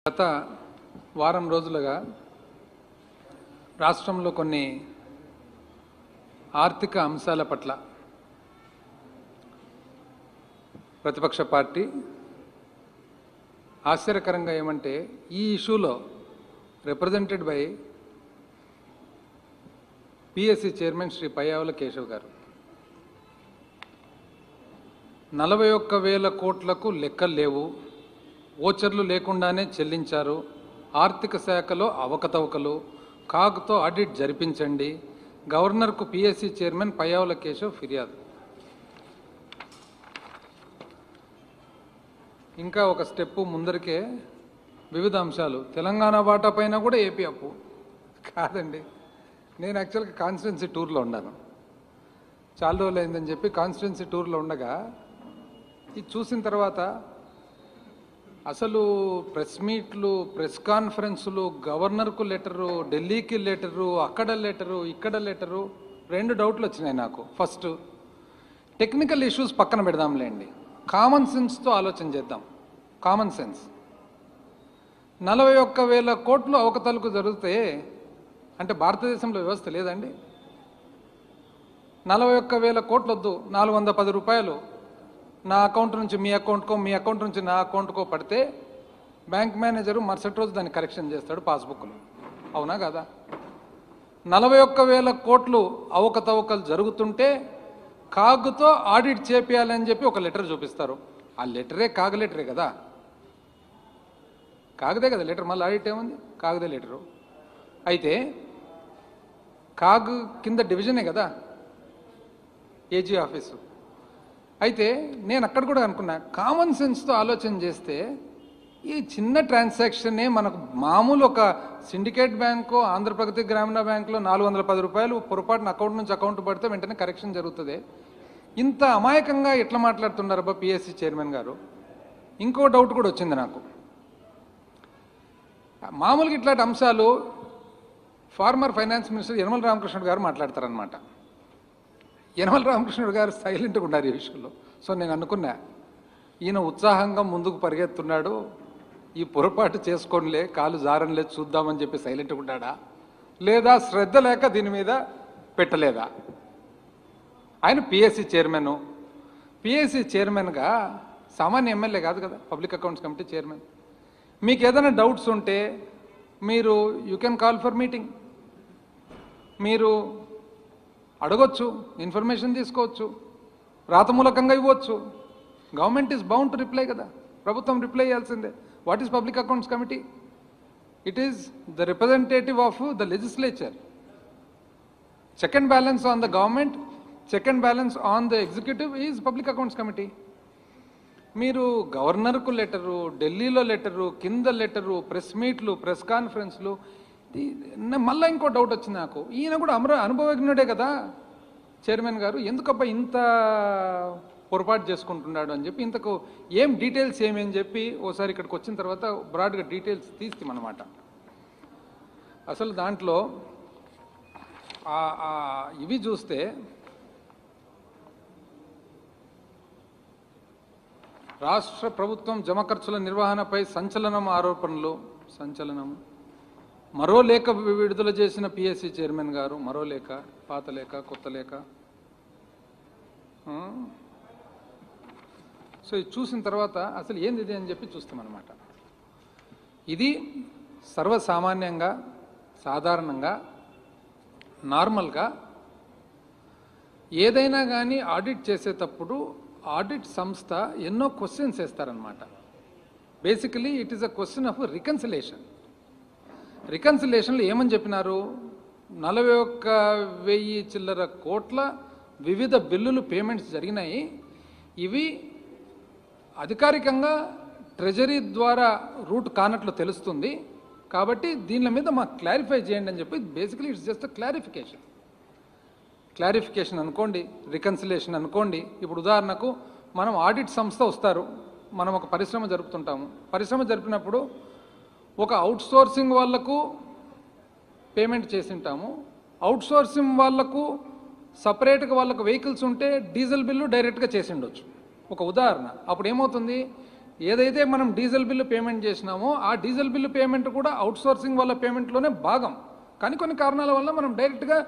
గత వారం రోజులుగా రాష్ట్రంలో కొన్ని ఆర్థిక అంశాల పట్ల ప్రతిపక్ష పార్టీ ఆశ్చర్యకరంగా ఏమంటే ఈ ఇష్యూలో represented by PSC chairman Shri Payyavula Keshav గారు 41,000 కోట్లకు లెక్కలు లేవు, ఓచర్లు లేకుండానే చెల్లించారు, ఆర్థిక శాఖలో అవకతవకలు, కాగ్తో ఆడిట్ జరిపించండి, గవర్నర్కు పిఎస్సి చైర్మన్ పయ్యావుల కేశవ్ ఫిర్యాదు. ఇంకా ఒక స్టెప్పు ముందరికే వివిధ అంశాలు. తెలంగాణ వాటా పైన కూడా ఏపీ అప్పు కాదండి. నేను యాక్చువల్గా కాన్స్టిట్యున్సీ టూర్లో ఉన్నాను, చాలా రోజులు అయిందని చెప్పి కాన్స్టిట్యున్సీ టూర్లో ఉండగా ఇది చూసిన తర్వాత అసలు ప్రెస్ మీట్లు, ప్రెస్ కాన్ఫరెన్సులు, గవర్నర్కు లెటరు, ఢిల్లీకి లెటరు, అక్కడ లెటరు, ఇక్కడ లెటరు, 2 డౌట్లు వచ్చినాయి నాకు. ఫస్ట్, టెక్నికల్ ఇష్యూస్ పక్కన పెడదాంలేండి, కామన్ సెన్స్తో ఆలోచన చేద్దాం. Common sense. 41,000 కోట్లు అవకతవకలు జరిగితే అంటే భారతదేశంలో వ్యవస్థ లేదండి. 41,000 కోట్లు వద్దు, 410 రూపాయలు నా అకౌంట్ నుంచి మీ అకౌంట్కో, మీ అకౌంట్ నుంచి నా అకౌంట్కో పడితే బ్యాంక్ మేనేజరు మరుసటి రోజు దాన్ని కరెక్షన్ చేస్తాడు పాస్బుక్లో. అవునా కదా? 41,000 కోట్లు అవకతవకలు జరుగుతుంటే కాగ్తో ఆడిట్ చేపియాలని చెప్పి ఒక లెటర్ చూపిస్తారు. ఆ లెటరే కాగ్ లెటరే కదా, కాగదే కదా లెటర్, మళ్ళీ ఆడిట్ ఏముంది, కాగదే లెటరు. అయితే కాగ్ కింద డివిజనే కదా ఏజీ ఆఫీసు. అయితే నేను అక్కడ కూడా అనుకున్నా, కామన్ సెన్స్తో ఆలోచన చేస్తే ఈ చిన్న ట్రాన్సాక్షనే మనకు మామూలు ఒక సిండికేట్ బ్యాంకు, ఆంధ్రప్రగతి గ్రామీణ బ్యాంకులో 410 రూపాయలు పొరపాటున అకౌంట్ నుంచి అకౌంట్ పడితే వెంటనే కరెక్షన్ జరుగుతుంది. ఇంత అమాయకంగా ఎట్లా మాట్లాడుతున్నారబ్బా పిఎస్సి చైర్మన్ గారు. ఇంకో డౌట్ కూడా వచ్చింది నాకు. మామూలుగా ఇట్లాంటి అంశాలు farmer finance minister Yanamala Ramakrishnudu గారు మాట్లాడతారనమాట. యనమల రామకృష్ణుడు గారు సైలెంట్గా ఉన్నారు ఈ విషయంలో. సో నేను అనుకున్నా, ఈయన ఉత్సాహంగా ముందుకు పరిగెత్తున్నాడు, ఈ పొరపాటు చేసుకోనిలే, కాలు జారనిలే, చూద్దామని చెప్పి సైలెంట్గా ఉన్నాడా, లేదా శ్రద్ధ లేక దీని మీద పెట్టలేదా? ఆయన పిఎస్సి చైర్మన్. పిఎస్సి చైర్మన్గా సామాన్య ఎమ్మెల్యే కాదు కదా, పబ్లిక్ అకౌంట్స్ కమిటీ చైర్మన్. మీకు ఏదైనా డౌట్స్ ఉంటే మీరు you can call for meeting, మీరు అడగొచ్చు, ఇన్ఫర్మేషన్ తీసుకోవచ్చు, రాతమూలకంగా ఇవ్వచ్చు. Government is bound to reply కదా, ప్రభుత్వం రిప్లై చేయాల్సిందే. What is public accounts committee? It is the representative of the legislature. Check and balance on the government, check and balance on the executive is public accounts committee. మీరు గవర్నర్కు letter, ఢిల్లీలో letter, కింద letter, press మీట్లు, press కాన్ఫరెన్స్లు. మళ్ళీ ఇంకో doubt వచ్చింది నాకు, ఈయన కూడా అనుభవజ్ఞుడే కదా చైర్మన్ గారు, ఎందుకబ్బా ఇంత పొరపాటు చేసుకుంటున్నాడు అని చెప్పి, ఇంతకు ఏం డీటెయిల్స్ ఏమని చెప్పి ఓసారి ఇక్కడికి వచ్చిన తర్వాత బ్రాడ్గా డీటెయిల్స్ తీస్తామన్నమాట. అసలు దాంట్లో ఇవి చూస్తే రాష్ట్ర ప్రభుత్వం జమ ఖర్చుల నిర్వహణపై సంచలనం ఆరోపణలు. మరో లేఖ విడుదల చేసిన పిఎస్సి చైర్మన్ గారు. మరో లేఖ, పాత లేఖ, కొత్త లేఖ. సో ఇది చూసిన తర్వాత అసలు ఏంది ఇది అని చెప్పి చూస్తామన్నమాట. ఇది సర్వసామాన్యంగా, సాధారణంగా, నార్మల్గా ఏదైనా కానీ ఆడిట్ చేసేటప్పుడు ఆడిట్ సంస్థ ఎన్నో క్వశ్చన్స్ వేస్తారనమాట. Basically it is a question of reconciliation. రికన్సిలేషన్లో ఏమని చెప్పినారు, 41,000 చిల్లర కోట్ల వివిధ బిల్లులు పేమెంట్స్ జరిగినాయి, ఇవి అధికారికంగా ట్రెజరీ ద్వారా రూట్ కానట్లు తెలుస్తుంది, కాబట్టి దీని మీద మాకు క్లారిఫై చేయండి అని చెప్పి. బేసికలీ ఇట్స్ జస్ట్ క్లారిఫికేషన్ అనుకోండి, రికన్సిలేషన్ అనుకోండి. ఇప్పుడు ఉదాహరణకు మనం ఆడిట్ సంస్థ వస్తారు, మనం ఒక పరిశ్రమ జరుపుతుంటాము. పరిశ్రమ జరిపినప్పుడు ఒక అవుట్సోర్సింగ్ వాళ్లకు పేమెంట్ చేసి ఉంటాము, అవుట్సోర్సింగ్ వాళ్లకు సపరేట్గా వాళ్ళకు వెహికల్స్ ఉంటే డీజిల్ బిల్లు డైరెక్ట్గా చేసి ఉండొచ్చు. ఒక ఉదాహరణ. అప్పుడు ఏమవుతుంది, ఏదైతే మనం డీజిల్ బిల్లు పేమెంట్ చేసినామో ఆ డీజిల్ బిల్లు పేమెంట్ కూడా అవుట్సోర్సింగ్ వల్ల పేమెంట్లోనే భాగం, కానీ కొన్ని కారణాల వల్ల మనం డైరెక్ట్గా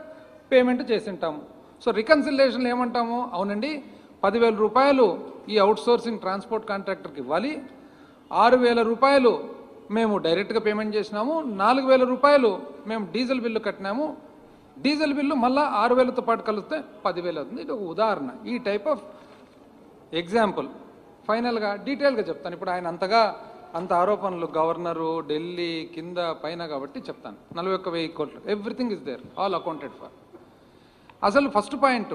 పేమెంట్ చేసింటాము. సో రికన్సిలేషన్లు ఏమంటాము, అవునండి 10,000 రూపాయలు ఈ అవుట్సోర్సింగ్ ట్రాన్స్పోర్ట్ కాంట్రాక్టర్కి ఇవ్వాలి, 6,000 రూపాయలు మేము డైరెక్ట్గా పేమెంట్ చేసినాము, 4,000 రూపాయలు మేము డీజిల్ బిల్లు కట్టినాము, డీజిల్ బిల్లు మళ్ళీ 6,000తో పాటు కలిస్తే 10,000 అవుతుంది. ఇది ఒక ఉదాహరణ. ఈ టైప్ ఆఫ్ ఎగ్జాంపుల్ ఫైనల్గా డీటెయిల్గా చెప్తాను. ఇప్పుడు ఆయన అంత ఆరోపణలు గవర్నరు ఢిల్లీ కింద పైన కాబట్టి చెప్తాను. 41,000 కోట్లు, everything is there, all accounted for. అసలు ఫస్ట్ పాయింట్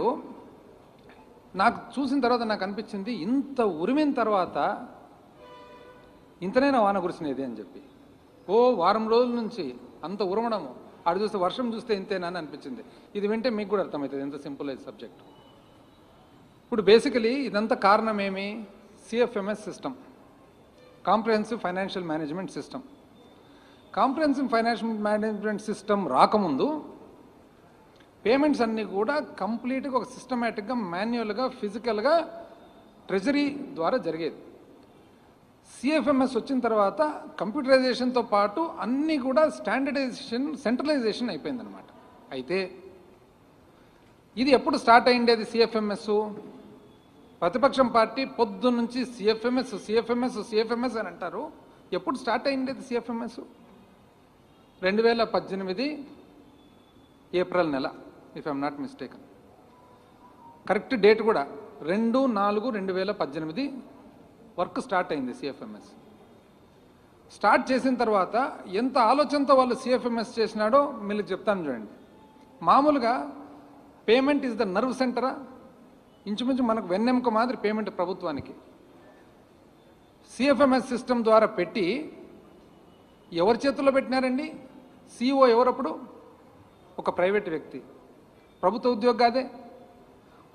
నాకు చూసిన తర్వాత నాకు అనిపించింది, ఇంత ఉరిమిన తర్వాత ఇంతనైనా వాన కురిసినది అని చెప్పి వారం రోజుల నుంచి అంత ఉరమడము, ఆడు చూస్తే వర్షం చూస్తే ఇంతేనా అని అనిపించింది. ఇది వింటే మీకు కూడా అర్థమవుతుంది ఎంత సింపుల్ అయిన సబ్జెక్ట్. ఇప్పుడు బేసికలీ ఇదంతా కారణం ఏమి, CFMS system, comprehensive financial management system. Comprehensive financial management system రాకముందు పేమెంట్స్ అన్నీ కూడా కంప్లీట్గా ఒక సిస్టమేటిక్గా మాన్యువల్గా ఫిజికల్గా ట్రెజరీ ద్వారా జరిగేది. సిఎఫ్ఎంఎస్ వచ్చిన తర్వాత కంప్యూటరైజేషన్తో పాటు అన్నీ కూడా స్టాండర్డైజేషన్ సెంట్రలైజేషన్ అయిపోయిందనమాట. అయితే ఇది ఎప్పుడు స్టార్ట్ అయ్యిండేది సిఎఫ్ఎంఎస్? ప్రతిపక్షం పార్టీ పొద్దు నుంచి సిఎఫ్ఎంఎస్ అని అంటారు. ఎప్పుడు స్టార్ట్ అయ్యిండేది సిఎఫ్ఎంఎస్? 2018 ఏప్రిల్ నెల, if I'm not mistaken. Correct date కూడా 2/4/2018 వర్క్ స్టార్ట్ అయింది సిఎఫ్ఎంఎస్. స్టార్ట్ చేసిన తర్వాత ఎంత ఆలోచనతో వాళ్ళు సిఎఫ్ఎంఎస్ చేసినాడో మీకు చెప్తాను చూడండి. మామూలుగా పేమెంట్ ఈజ్ ద నర్వ్ సెంటరా, ఇంచుమించు మనకు వెన్నెముక మాదిరి పేమెంట్ ప్రభుత్వానికి. సిఎఫ్ఎంఎస్ సిస్టమ్ ద్వారా పెట్టి ఎవరి చేతుల్లో పెట్టినారండి? సిఇఓ ఎవరప్పుడు? ఒక ప్రైవేట్ వ్యక్తి, ప్రభుత్వ ఉద్యోగి కాదే.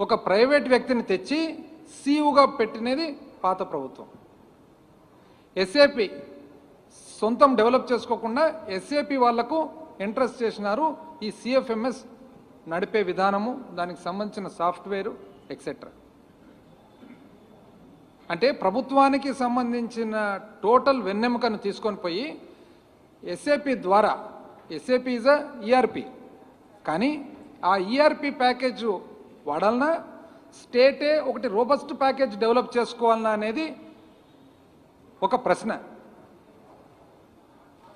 ఒక ప్రైవేట్ వ్యక్తిని తెచ్చి సిఇఓగా పెట్టినది పాత ప్రభుత్వం. ఎస్ఏపి సొంతం డెవలప్ చేసుకోకుండా ఎస్ఏపి వాళ్లకు ఇంట్రెస్ట్ చేసినారు ఈ సిఎఫ్ఎంఎస్ నడిపే విధానము, దానికి సంబంధించిన సాఫ్ట్వేరు ఎక్సెట్రా. అంటే ప్రభుత్వానికి సంబంధించిన టోటల్ వెన్నెముకను తీసుకొని పోయి ఎస్ఏపి ద్వారా, ఎస్ఏపి ఈజ్ అ ఈఆర్పి, కానీ ఆ ఈఆర్పి ప్యాకేజ్ వాడాలన్నా స్టేటే ఒకటి రోబస్ట్ ప్యాకేజ్ డెవలప్ చేసుకోవాలన్నా అనేది ఒక ప్రశ్న.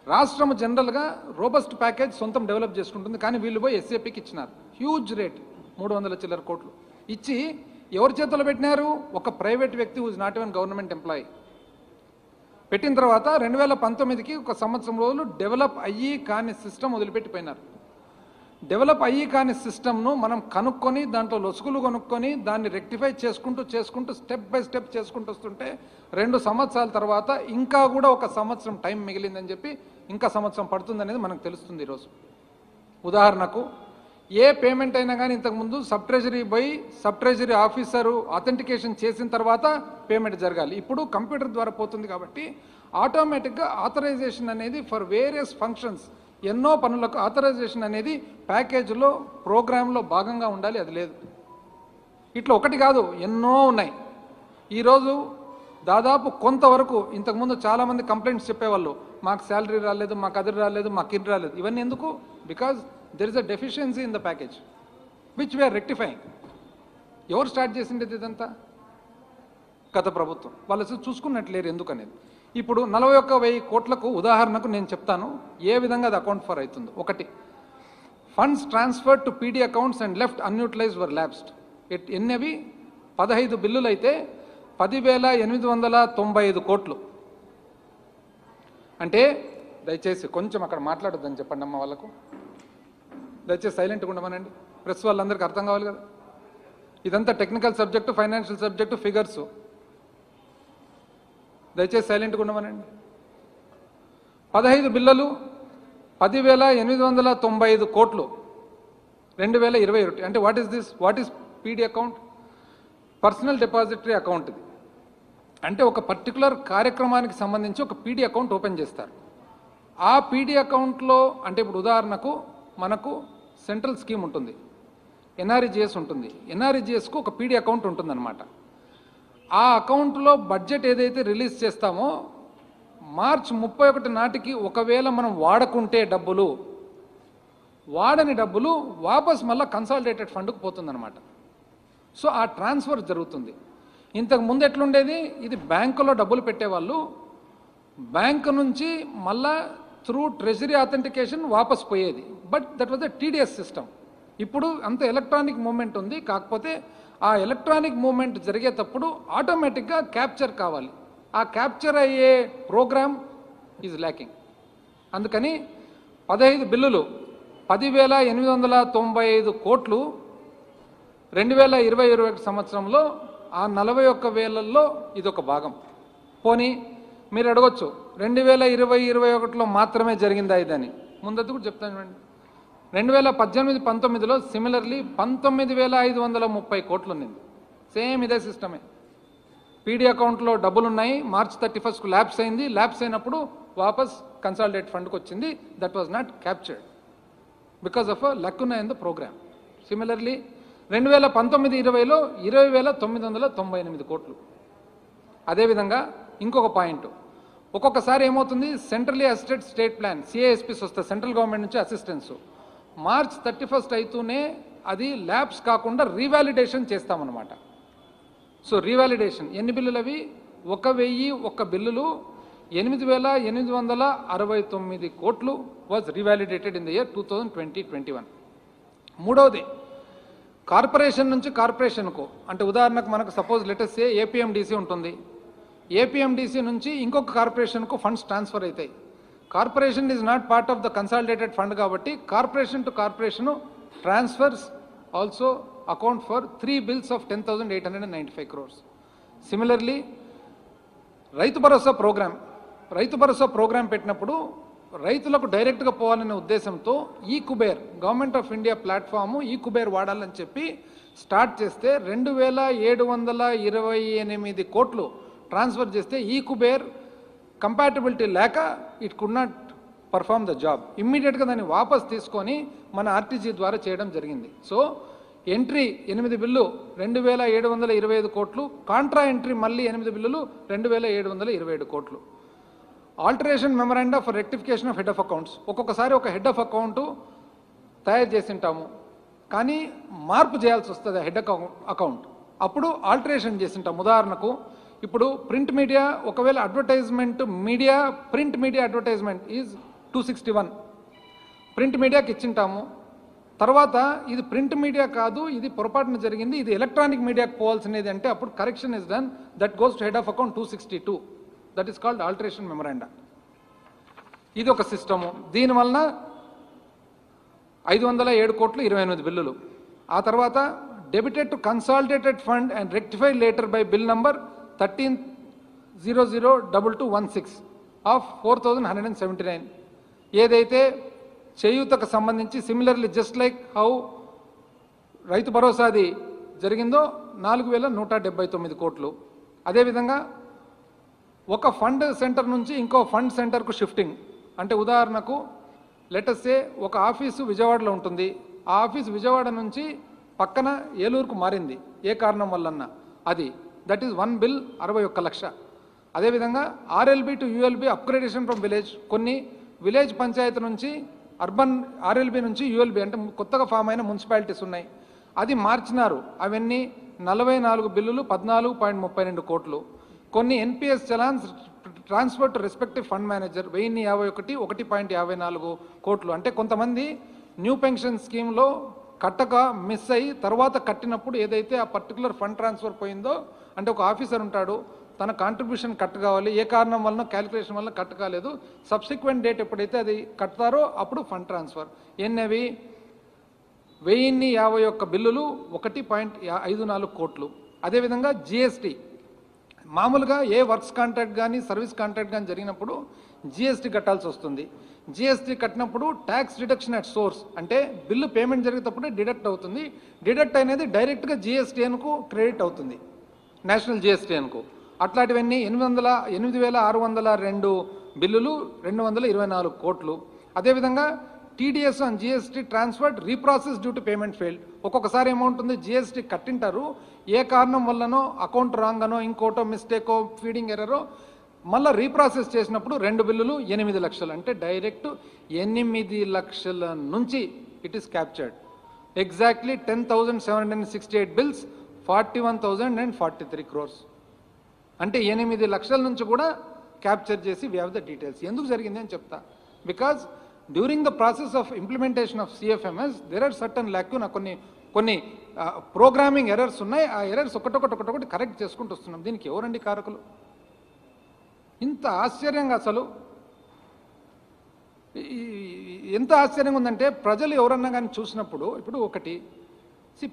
రాష్ట్రం జనరల్గా రోబస్ట్ ప్యాకేజ్ సొంతం డెవలప్ చేసుకుంటుంది, కానీ వీళ్ళు పోయి ఎస్ఏపికి ఇచ్చినారు హ్యూజ్ రేట్ 300 చిల్లర కోట్లు ఇచ్చి ఎవరి చేతుల్లో పెట్టినారు? ఒక ప్రైవేట్ వ్యక్తి who's not even government employee. పెట్టిన తర్వాత 2019కి ఒక సంవత్సరం రోజులు డెవలప్ అయ్యి కాని సిస్టమ్ వదిలిపెట్టిపోయినారు. డెవలప్ అయ్యి కాని సిస్టమ్ను మనం కనుక్కొని దాంట్లో లొసుగులు కొనుక్కొని దాన్ని రెక్టిఫై చేసుకుంటూ స్టెప్ బై స్టెప్ చేసుకుంటూ వస్తుంటే 2 సంవత్సరాల తర్వాత ఇంకా కూడా ఒక సంవత్సరం టైం మిగిలిందని చెప్పి ఇంకా సంవత్సరం పడుతుందనేది మనకు తెలుస్తుంది ఈరోజు. ఉదాహరణకు ఏ పేమెంట్ అయినా కానీ ఇంతకుముందు సబ్ ట్రెజరీ పోయి సబ్ ట్రెజరీ ఆఫీసరు అథెంటికేషన్ చేసిన తర్వాత పేమెంట్ జరగాలి. ఇప్పుడు కంప్యూటర్ ద్వారా పోతుంది కాబట్టి ఆటోమేటిక్గా ఆథరైజేషన్ అనేది ఫర్ వేరియస్ ఫంక్షన్స్, ఎన్నో పనులకు ఆథరైజేషన్ అనేది ప్యాకేజీలో ప్రోగ్రాంలో భాగంగా ఉండాలి. అది లేదు. ఇట్లా ఒకటి కాదు, ఎన్నో ఉన్నాయి. ఈరోజు దాదాపు కొంతవరకు ఇంతకుముందు చాలామంది కంప్లైంట్స్ చెప్పేవాళ్ళు, మాకు శాలరీ రాలేదు, మాకు అది రాలేదు, మాకు ఇది రాలేదు. ఇవన్నీ ఎందుకు? Because there is a deficiency in the package which we are rectifying. ఎవరు స్టార్ట్ చేసిండేది ఇదంతా? గత ప్రభుత్వం. వాళ్ళు చూసుకున్నట్లేరు ఎందుకనేది. ఇప్పుడు 41,000 కోట్లకు ఉదాహరణకు నేను చెప్తాను ఏ విధంగా అది అకౌంట్ ఫర్ అవుతుందో. ఒకటి, funds transfer to PD accounts and left unutilised or lapsed. ఎన్నవి? 15 బిల్లులు అయితే 10,895 కోట్లు. అంటే దయచేసి కొంచెం అక్కడ మాట్లాడొద్దని చెప్పండి అమ్మ వాళ్ళకు, దయచేసి సైలెంట్గా ఉండమనండి. ప్రెస్ వాళ్ళందరికీ అర్థం కావాలి కదా. ఇదంతా technical subject, financial subject, figures. దయచేసి సైలెంట్గా ఉండమనండి. 15 బిల్లులు 10,895 కోట్లు 2021. అంటే what is this? What is PD account? Personal depository account. ఇది అంటే ఒక పర్టికులర్ కార్యక్రమానికి సంబంధించి ఒక పీడీ అకౌంట్ ఓపెన్ చేస్తారు. ఆ పీడీ అకౌంట్లో అంటే ఇప్పుడు ఉదాహరణకు మనకు సెంట్రల్ స్కీమ్ ఉంటుంది, ఎన్ఆర్ఈజిఎస్ ఉంటుంది. ఎన్ఆర్ఈజిఎస్కు ఒక పీడీ అకౌంట్ ఉంటుందన్నమాట. ఆ అకౌంట్లో బడ్జెట్ ఏదైతే రిలీజ్ చేస్తామో మార్చి 31 నాటికి ఒకవేళ మనం వాడకుంటే డబ్బులు, వాడని డబ్బులు వాపస్ మళ్ళీ కన్సాలిడేటెడ్ ఫండ్కు పోతుందన్నమాట. సో ఆ ట్రాన్స్ఫర్ జరుగుతుంది. ఇంతకు ముందు ఎట్లుండేది, ఇది బ్యాంకులో డబ్బులు పెట్టేవాళ్ళు, బ్యాంకు నుంచి మళ్ళా త్రూ ట్రెజరీ అథెంటికేషన్ వాపస్ పోయేది. But that was a TDS system. ఇప్పుడు అంత ఎలక్ట్రానిక్ మూవ్మెంట్ ఉంది, కాకపోతే ఆ ఎలక్ట్రానిక్ మూవ్మెంట్ జరిగేటప్పుడు ఆటోమేటిక్గా క్యాప్చర్ కావాలి. ఆ క్యాప్చర్ అయ్యే ప్రోగ్రామ్ ఈజ్ ల్యాకింగ్. అందుకని 15 బిల్లులు 10,895 కోట్లు 2020-21 సంవత్సరంలో ఆ 41,000లో ఇదొక భాగం. పోనీ మీరు అడగొచ్చు 2020-21లో మాత్రమే జరిగిందా ఇదని. ముందది కూడా చెప్తాను. 2018-19లో సిమిలర్లీ 19,530 కోట్లు ఉన్నింది. సేమ్ ఇదే సిస్టమే. పీడీ అకౌంట్లో డబ్బులు ఉన్నాయి, మార్చ్ 31కు ల్యాప్స్ అయింది, ల్యాప్స్ అయినప్పుడు వాపస్ కన్సాలిడేట్ ఫండ్కి వచ్చింది. That was not captured because of a lacuna in the program. Similarly 2019-20లో 20,998 కోట్లు. అదేవిధంగా ఇంకొక పాయింట్, ఒక్కొక్కసారి ఏమవుతుంది, centrally assisted state plan CASPs వస్తాయి సెంట్రల్ గవర్నమెంట్ నుంచి అసిస్టెన్స్. మార్చ్ 31 అయితేనే అది ల్యాబ్స్ కాకుండా రీవాలిడేషన్ చేస్తామన్నమాట. సో రీవాలిడేషన్ ఎన్ని బిల్లులు అవి, 1,001 బిల్లులు 8,869 కోట్లు was revalidated in the year 2020-21. మూడవది కార్పొరేషన్ నుంచి కార్పొరేషన్కు, అంటే ఉదాహరణకు మనకు సపోజ్ లెటెస్ సే ఏపీఎండిసి ఉంటుంది, ఏపీఎండిసి నుంచి ఇంకొక కార్పొరేషన్కు ఫండ్స్ ట్రాన్స్ఫర్ అవుతాయి. Corporation is not part of the consolidated fund కాబట్టి corporation to corporation transfers also account for 3 bills of 10,895 crores. Similarly Rythu Bharosa program పెట్టినప్పుడు రైతులకు డైరెక్ట్గా పోవాలనే ఉద్దేశంతో ఈ Kuber government of India platform ఈ కుబేర్ వాడాలని చెప్పి స్టార్ట్ చేస్తే 2,728 కోట్లు ట్రాన్స్ఫర్ చేస్తే ఈ కుబేర్ కంపాటబిలిటీ లేక it could not perform the job. ఇమ్మీడియట్గా దాన్ని వాపస్ తీసుకొని మన ఆర్టీజీ ద్వారా చేయడం జరిగింది. సో ఎంట్రీ 8 బిల్లు 2,725 కోట్లు, కాంట్రా ఎంట్రీ మళ్ళీ 8 బిల్లులు 2,727 కోట్లు. Alteration memoranda for rectification of head of accounts, ఒక్కొక్కసారి ఒక హెడ్ ఆఫ్ అకౌంట్ తయారు చేసింటాము కానీ మార్పు చేయాల్సి వస్తుంది హెడ్ అకౌంట్, అప్పుడు ఆల్టరేషన్ చేసింటాం. ఉదాహరణకు ఇప్పుడు ప్రింట్ మీడియా, ఒకవేళ advertisement media, print media advertisement is 261 print మీడియాకి ఇచ్చింటాము. తర్వాత ఇది ప్రింట్ మీడియా కాదు, ఇది పొరపాటున జరిగింది, ఇది ఎలక్ట్రానిక్ మీడియాకి పోవాల్సినది అంటే అప్పుడు correction is done, that goes to head of account 262. That is called alteration memoranda. ఇది ఒక సిస్టము. దీనివలన 507 కోట్లు 28 బిల్లులు. ఆ తర్వాత debited to consolidated fund and rectified later by bill number 13002216 of 4,179 ఏదైతే చేయూతకు సంబంధించి సిమిలర్లీ జస్ట్ లైక్ హౌ రైతు భరోసాది జరిగిందో 4,179 కోట్లు. అదేవిధంగా ఒక ఫండ్ సెంటర్ నుంచి ఇంకో ఫండ్ సెంటర్కు షిఫ్టింగ్, అంటే ఉదాహరణకు లెటస్ సే ఒక ఆఫీసు విజయవాడలో ఉంటుంది, ఆ ఆఫీసు విజయవాడ నుంచి పక్కన ఏలూరుకు మారింది ఏ కారణం వల్లన్నా, అది దట్ ఈజ్ 1 బిల్ 61 లక్ష. అదేవిధంగా RLB to ULB upgradation from village, కొన్ని విలేజ్ పంచాయతీ నుంచి అర్బన్ ఆర్ఎల్బి నుంచి యూఎల్బి అంటే కొత్తగా ఫామ్ అయిన మున్సిపాలిటీస్ ఉన్నాయి, అది మార్చినారు. అవన్నీ 44 బిల్లులు 14.32 కోట్లు. కొన్ని NPS challans transfer to respective fund manager 1051 1.54 కోట్లు. అంటే కొంతమంది న్యూ పెన్షన్ స్కీమ్లో కట్టక మిస్ అయ్యి తర్వాత కట్టినప్పుడు ఏదైతే ఆ పర్టికులర్ ఫండ్ ట్రాన్స్ఫర్ పోయిందో, అంటే ఒక ఆఫీసర్ ఉంటాడు, తన కాంట్రిబ్యూషన్ కట్ కావాలి, ఏ కారణం వలన క్యాలిక్యులేషన్ వల్ల కట్ కాలేదు, సబ్సిక్వెంట్ డేట్ ఎప్పుడైతే అది కట్టారో అప్పుడు ఫండ్ ట్రాన్స్ఫర్. ఎన్నవి 1051 బిల్లులు 1.54 కోట్లు. అదేవిధంగా జిఎస్టీ, మామూలుగా ఏ వర్క్స్ కాంట్రాక్ట్ కానీ సర్వీస్ కాంట్రాక్ట్ కానీ జరిగినప్పుడు జిఎస్టీ కట్టాల్సి వస్తుంది. జిఎస్టీ కట్టినప్పుడు ట్యాక్స్ డిడక్షన్ అట్ సోర్స్, అంటే బిల్లు పేమెంట్ జరిగేటప్పుడే డిడక్ట్ అవుతుంది. డిడక్ట్ అనేది డైరెక్ట్గా జిఎస్టీఎన్కు క్రెడిట్ అవుతుంది, నేషనల్ జిఎస్టీఎన్కు. అట్లాంటివన్నీ 8,602 బిల్లులు 224 కోట్లు. అదేవిధంగా TDS on GST transferred reprocess due to payment failed. ఒక్కొక్కసారి ఏమవుతుంది, జిఎస్టీ కట్టింటారు, ఏ కారణం వల్లనో అకౌంట్ రాంగ్ అనో ఇంకోటో మిస్టేకో ఫీడింగ్ ఎర్రరో మళ్ళీ రీప్రాసెస్ చేసినప్పుడు 2 బిల్లులు 8 లక్షలు, అంటే డైరెక్ట్ 8 లక్షల నుంచి it is captured. Exactly 10,768 bills, 41,043 crores. అంటే 8 లక్షల నుంచి కూడా క్యాప్చర్ చేసి వీ హ్యావ్ ద డీటెయిల్స్. ఎందుకు జరిగింది అని చెప్తా. Because during the process of implementation of CFMS there are certain lacuna, కొన్ని ప్రోగ్రామింగ్ ఎర్రర్స్ ఉన్నాయి. ఆ ఎర్రర్స్ ఒకటొకటి కరెక్ట్ చేసుకుంటూ వస్తున్నాం. దీనికి ఎవరండి కారకులు? ఇంత ఆశ్చర్యంగా, అసలు ఎంత ఆశ్చర్యంగా ఉందంటే, ప్రజలు ఎవరన్నా కానీ చూసినప్పుడు, ఇప్పుడు ఒకటి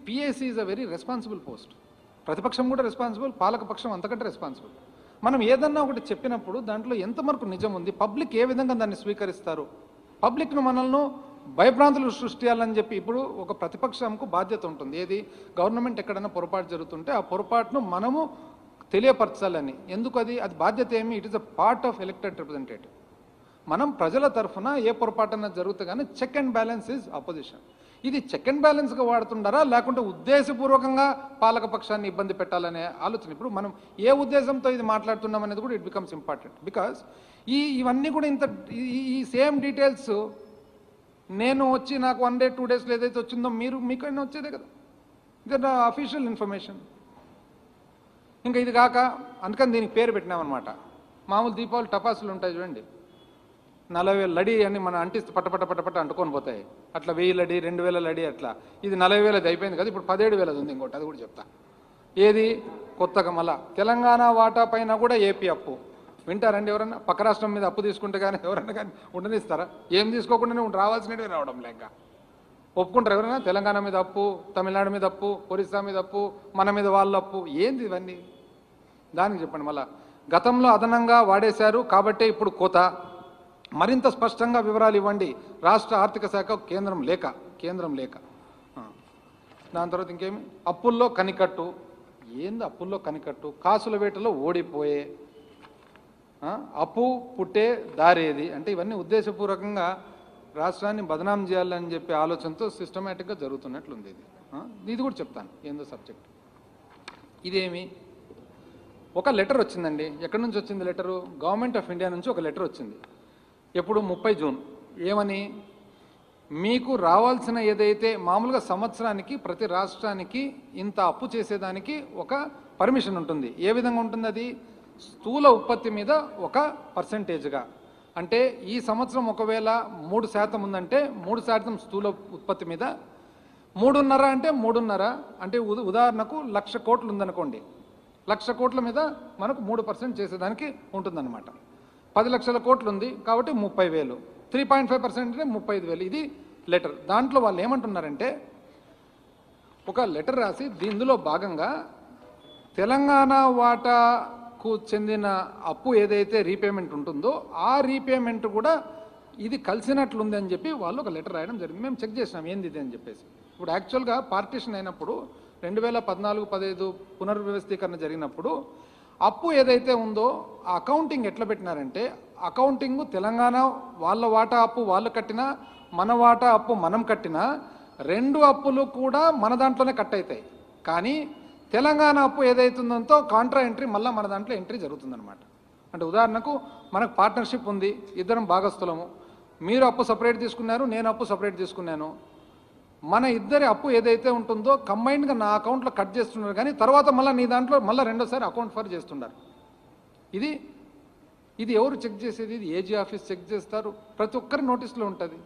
PAC is a very responsible post. ప్రతిపక్షం కూడా రెస్పాన్సిబుల్, పాలకపక్షం అంతకంటే రెస్పాన్సిబుల్. మనం ఏదన్నా ఒకటి చెప్పినప్పుడు దాంట్లో ఎంతవరకు నిజం ఉంది, పబ్లిక్ ఏ విధంగా దాన్ని స్వీకరిస్తారు, పబ్లిక్ను మనల్ని భయభ్రాంతులు సృష్టించాలని చెప్పి ఇప్పుడు ఒక ప్రతిపక్షంకు బాధ్యత ఉంటుంది. ఏది, గవర్నమెంట్ ఎక్కడైనా పొరపాటు జరుగుతుంటే ఆ పొరపాటును మనము తెలియపరచాలని. ఎందుకు అది బాధ్యత ఏమి? It is a part of elected representative. మనం ప్రజల తరఫున ఏ పొరపాటున జరుగుతుంది, కానీ check and balance is opposition. ఇది చెక్ అండ్ బ్యాలెన్స్గా వాడుతుండారా, లేకుంటే ఉద్దేశపూర్వకంగా పాలకపక్షాన్ని ఇబ్బంది పెట్టాలనే ఆలోచన. ఇప్పుడు మనం ఏ ఉద్దేశంతో ఇది మాట్లాడుతున్నాం అనేది కూడా ఇట్ బికమ్స్ ఇంపార్టెంట్. బికాస్ ఇవన్నీ కూడా ఈ సేమ్ డీటెయిల్స్ నేను వచ్చి నాకు 1 day 2 daysలో ఏదైతే వచ్చిందో మీకైనా వచ్చేదే కదా. ఇది అఫీషియల్ ఇన్ఫర్మేషన్. ఇంకా ఇది కాక అందుకని దీనికి పేరు పెట్టినామన్నమాట. మామూలు దీపావళి టపాసులు ఉంటాయి చూడండి, 40,000 లడి అని మనం అంటిస్తే పట్టపట్ట అంటుకొని పోతాయి. అట్లా 1000 లడి, 2000 లడి, అట్లా ఇది 40,000 అయిపోయింది కదా. ఇప్పుడు 17,000 ఉంది ఇంకోటి, అది కూడా చెప్తా. ఏది కొత్తగా మళ్ళా తెలంగాణ వాటా పైన కూడా ఏపీ అప్పు. వింటారండి ఎవరన్నా? పక్క రాష్ట్రం మీద అప్పు తీసుకుంటే కానీ ఎవరన్నా కానీ ఉండనిస్తారా? ఏం తీసుకోకుండా రావాల్సినవి రావడం లేక ఒప్పుకుంటారు ఎవరైనా? తెలంగాణ మీద అప్పు, తమిళనాడు మీద అప్పు, ఒరిస్సా మీద అప్పు, మన మీద వాళ్ళ అప్పు, ఏంది ఇవన్నీ? దానికి చెప్పండి. మళ్ళా గతంలో అదనంగా వాడేశారు కాబట్టి ఇప్పుడు కోత. మరింత స్పష్టంగా వివరాలు ఇవ్వండి. రాష్ట్ర ఆర్థిక శాఖ కేంద్రం లేక. దాని తర్వాత ఇంకేమి? అప్పుల్లో కనికట్టు. ఏంది అప్పుల్లో కనికట్టు? కాసుల వేటలో ఓడిపోయే, అప్పు పుట్టే దారేది అంటే ఇవన్నీ ఉద్దేశపూర్వకంగా రాష్ట్రాన్ని బదనాం చేయాలని చెప్పే ఆలోచనతో సిస్టమేటిక్గా జరుగుతున్నట్లుంది. ఇది కూడా చెప్తాను ఏందో సబ్జెక్ట్. ఇదేమి? ఒక లెటర్ వచ్చిందండి. ఎక్కడి నుంచి వచ్చింది లెటరు? గవర్నమెంట్ ఆఫ్ ఇండియా నుంచి ఒక లెటర్ వచ్చింది. ఎప్పుడు? 30 జూన్. ఏమని? మీకు రావాల్సిన ఏదైతే మామూలుగా సంవత్సరానికి ప్రతి రాష్ట్రానికి ఇంత అప్పు చేసేదానికి ఒక పర్మిషన్ ఉంటుంది. ఏ విధంగా ఉంటుంది అది? స్థూల ఉత్పత్తి మీద ఒక పర్సెంటేజ్గా. అంటే ఈ సంవత్సరం ఒకవేళ 3% ఉందంటే 3% స్థూల ఉత్పత్తి మీద, 3.5 అంటే 3.5 అంటే ఉదాహరణకు 1,00,000 కోట్లు ఉందనుకోండి, 1,00,000 కోట్ల మీద మనకు 3% చేసేదానికి ఉంటుందన్నమాట. 10 లక్షల కోట్లు ఉంది కాబట్టి 30,000, 3.5% అంటే 35,000. ఇది లెటర్. దాంట్లో వాళ్ళు ఏమంటున్నారంటే, ఒక లెటర్ రాసి ఇందులో భాగంగా తెలంగాణ వాటాకు చెందిన అప్పు ఏదైతే రీపేమెంట్ ఉంటుందో ఆ రీపేమెంట్ కూడా ఇది కలిసినట్లుంది అని చెప్పి వాళ్ళు ఒక లెటర్ రాయడం జరిగింది. మేము చెక్ చేసినాం ఏంది ఇది అని చెప్పేసి. ఇప్పుడు యాక్చువల్గా పార్టీషన్ అయినప్పుడు 2014-15 పునర్వ్యవస్థీకరణ జరిగినప్పుడు అప్పు ఏదైతే ఉందో ఆ అకౌంటింగ్ ఎట్లా పెట్టినారంటే, అకౌంటింగ్ తెలంగాణ వాళ్ళ వాటా అప్పు వాళ్ళు కట్టినా, మన వాటా అప్పు మనం కట్టినా 2 అప్పులు కూడా మన దాంట్లోనే కట్ అవుతాయి. కానీ తెలంగాణ అప్పు ఏదైతుందో కాంట్రా ఎంట్రీ మళ్ళీ మన దాంట్లో ఎంట్రీ జరుగుతుందన్నమాట. అంటే ఉదాహరణకు మనకు పార్ట్నర్షిప్ ఉంది, ఇద్దరం భాగస్థులము. మీరు అప్పు సపరేట్ తీసుకున్నారు, నేను అప్పు సపరేట్ తీసుకున్నాను. మన ఇద్దరి అప్పు ఏదైతే ఉంటుందో కంబైన్డ్గా నా అకౌంట్లో కట్ చేస్తున్నారు, కానీ తర్వాత మళ్ళీ నీ దాంట్లో మళ్ళీ రెండోసారి అకౌంట్ ఫర్ చేస్తున్నారు. ఇది ఎవరు చెక్ చేసేది? ఇది ఏజీ ఆఫీస్ చెక్ చేస్తారు. ప్రతి ఒక్కరి నోటీసులో ఉంటుంది.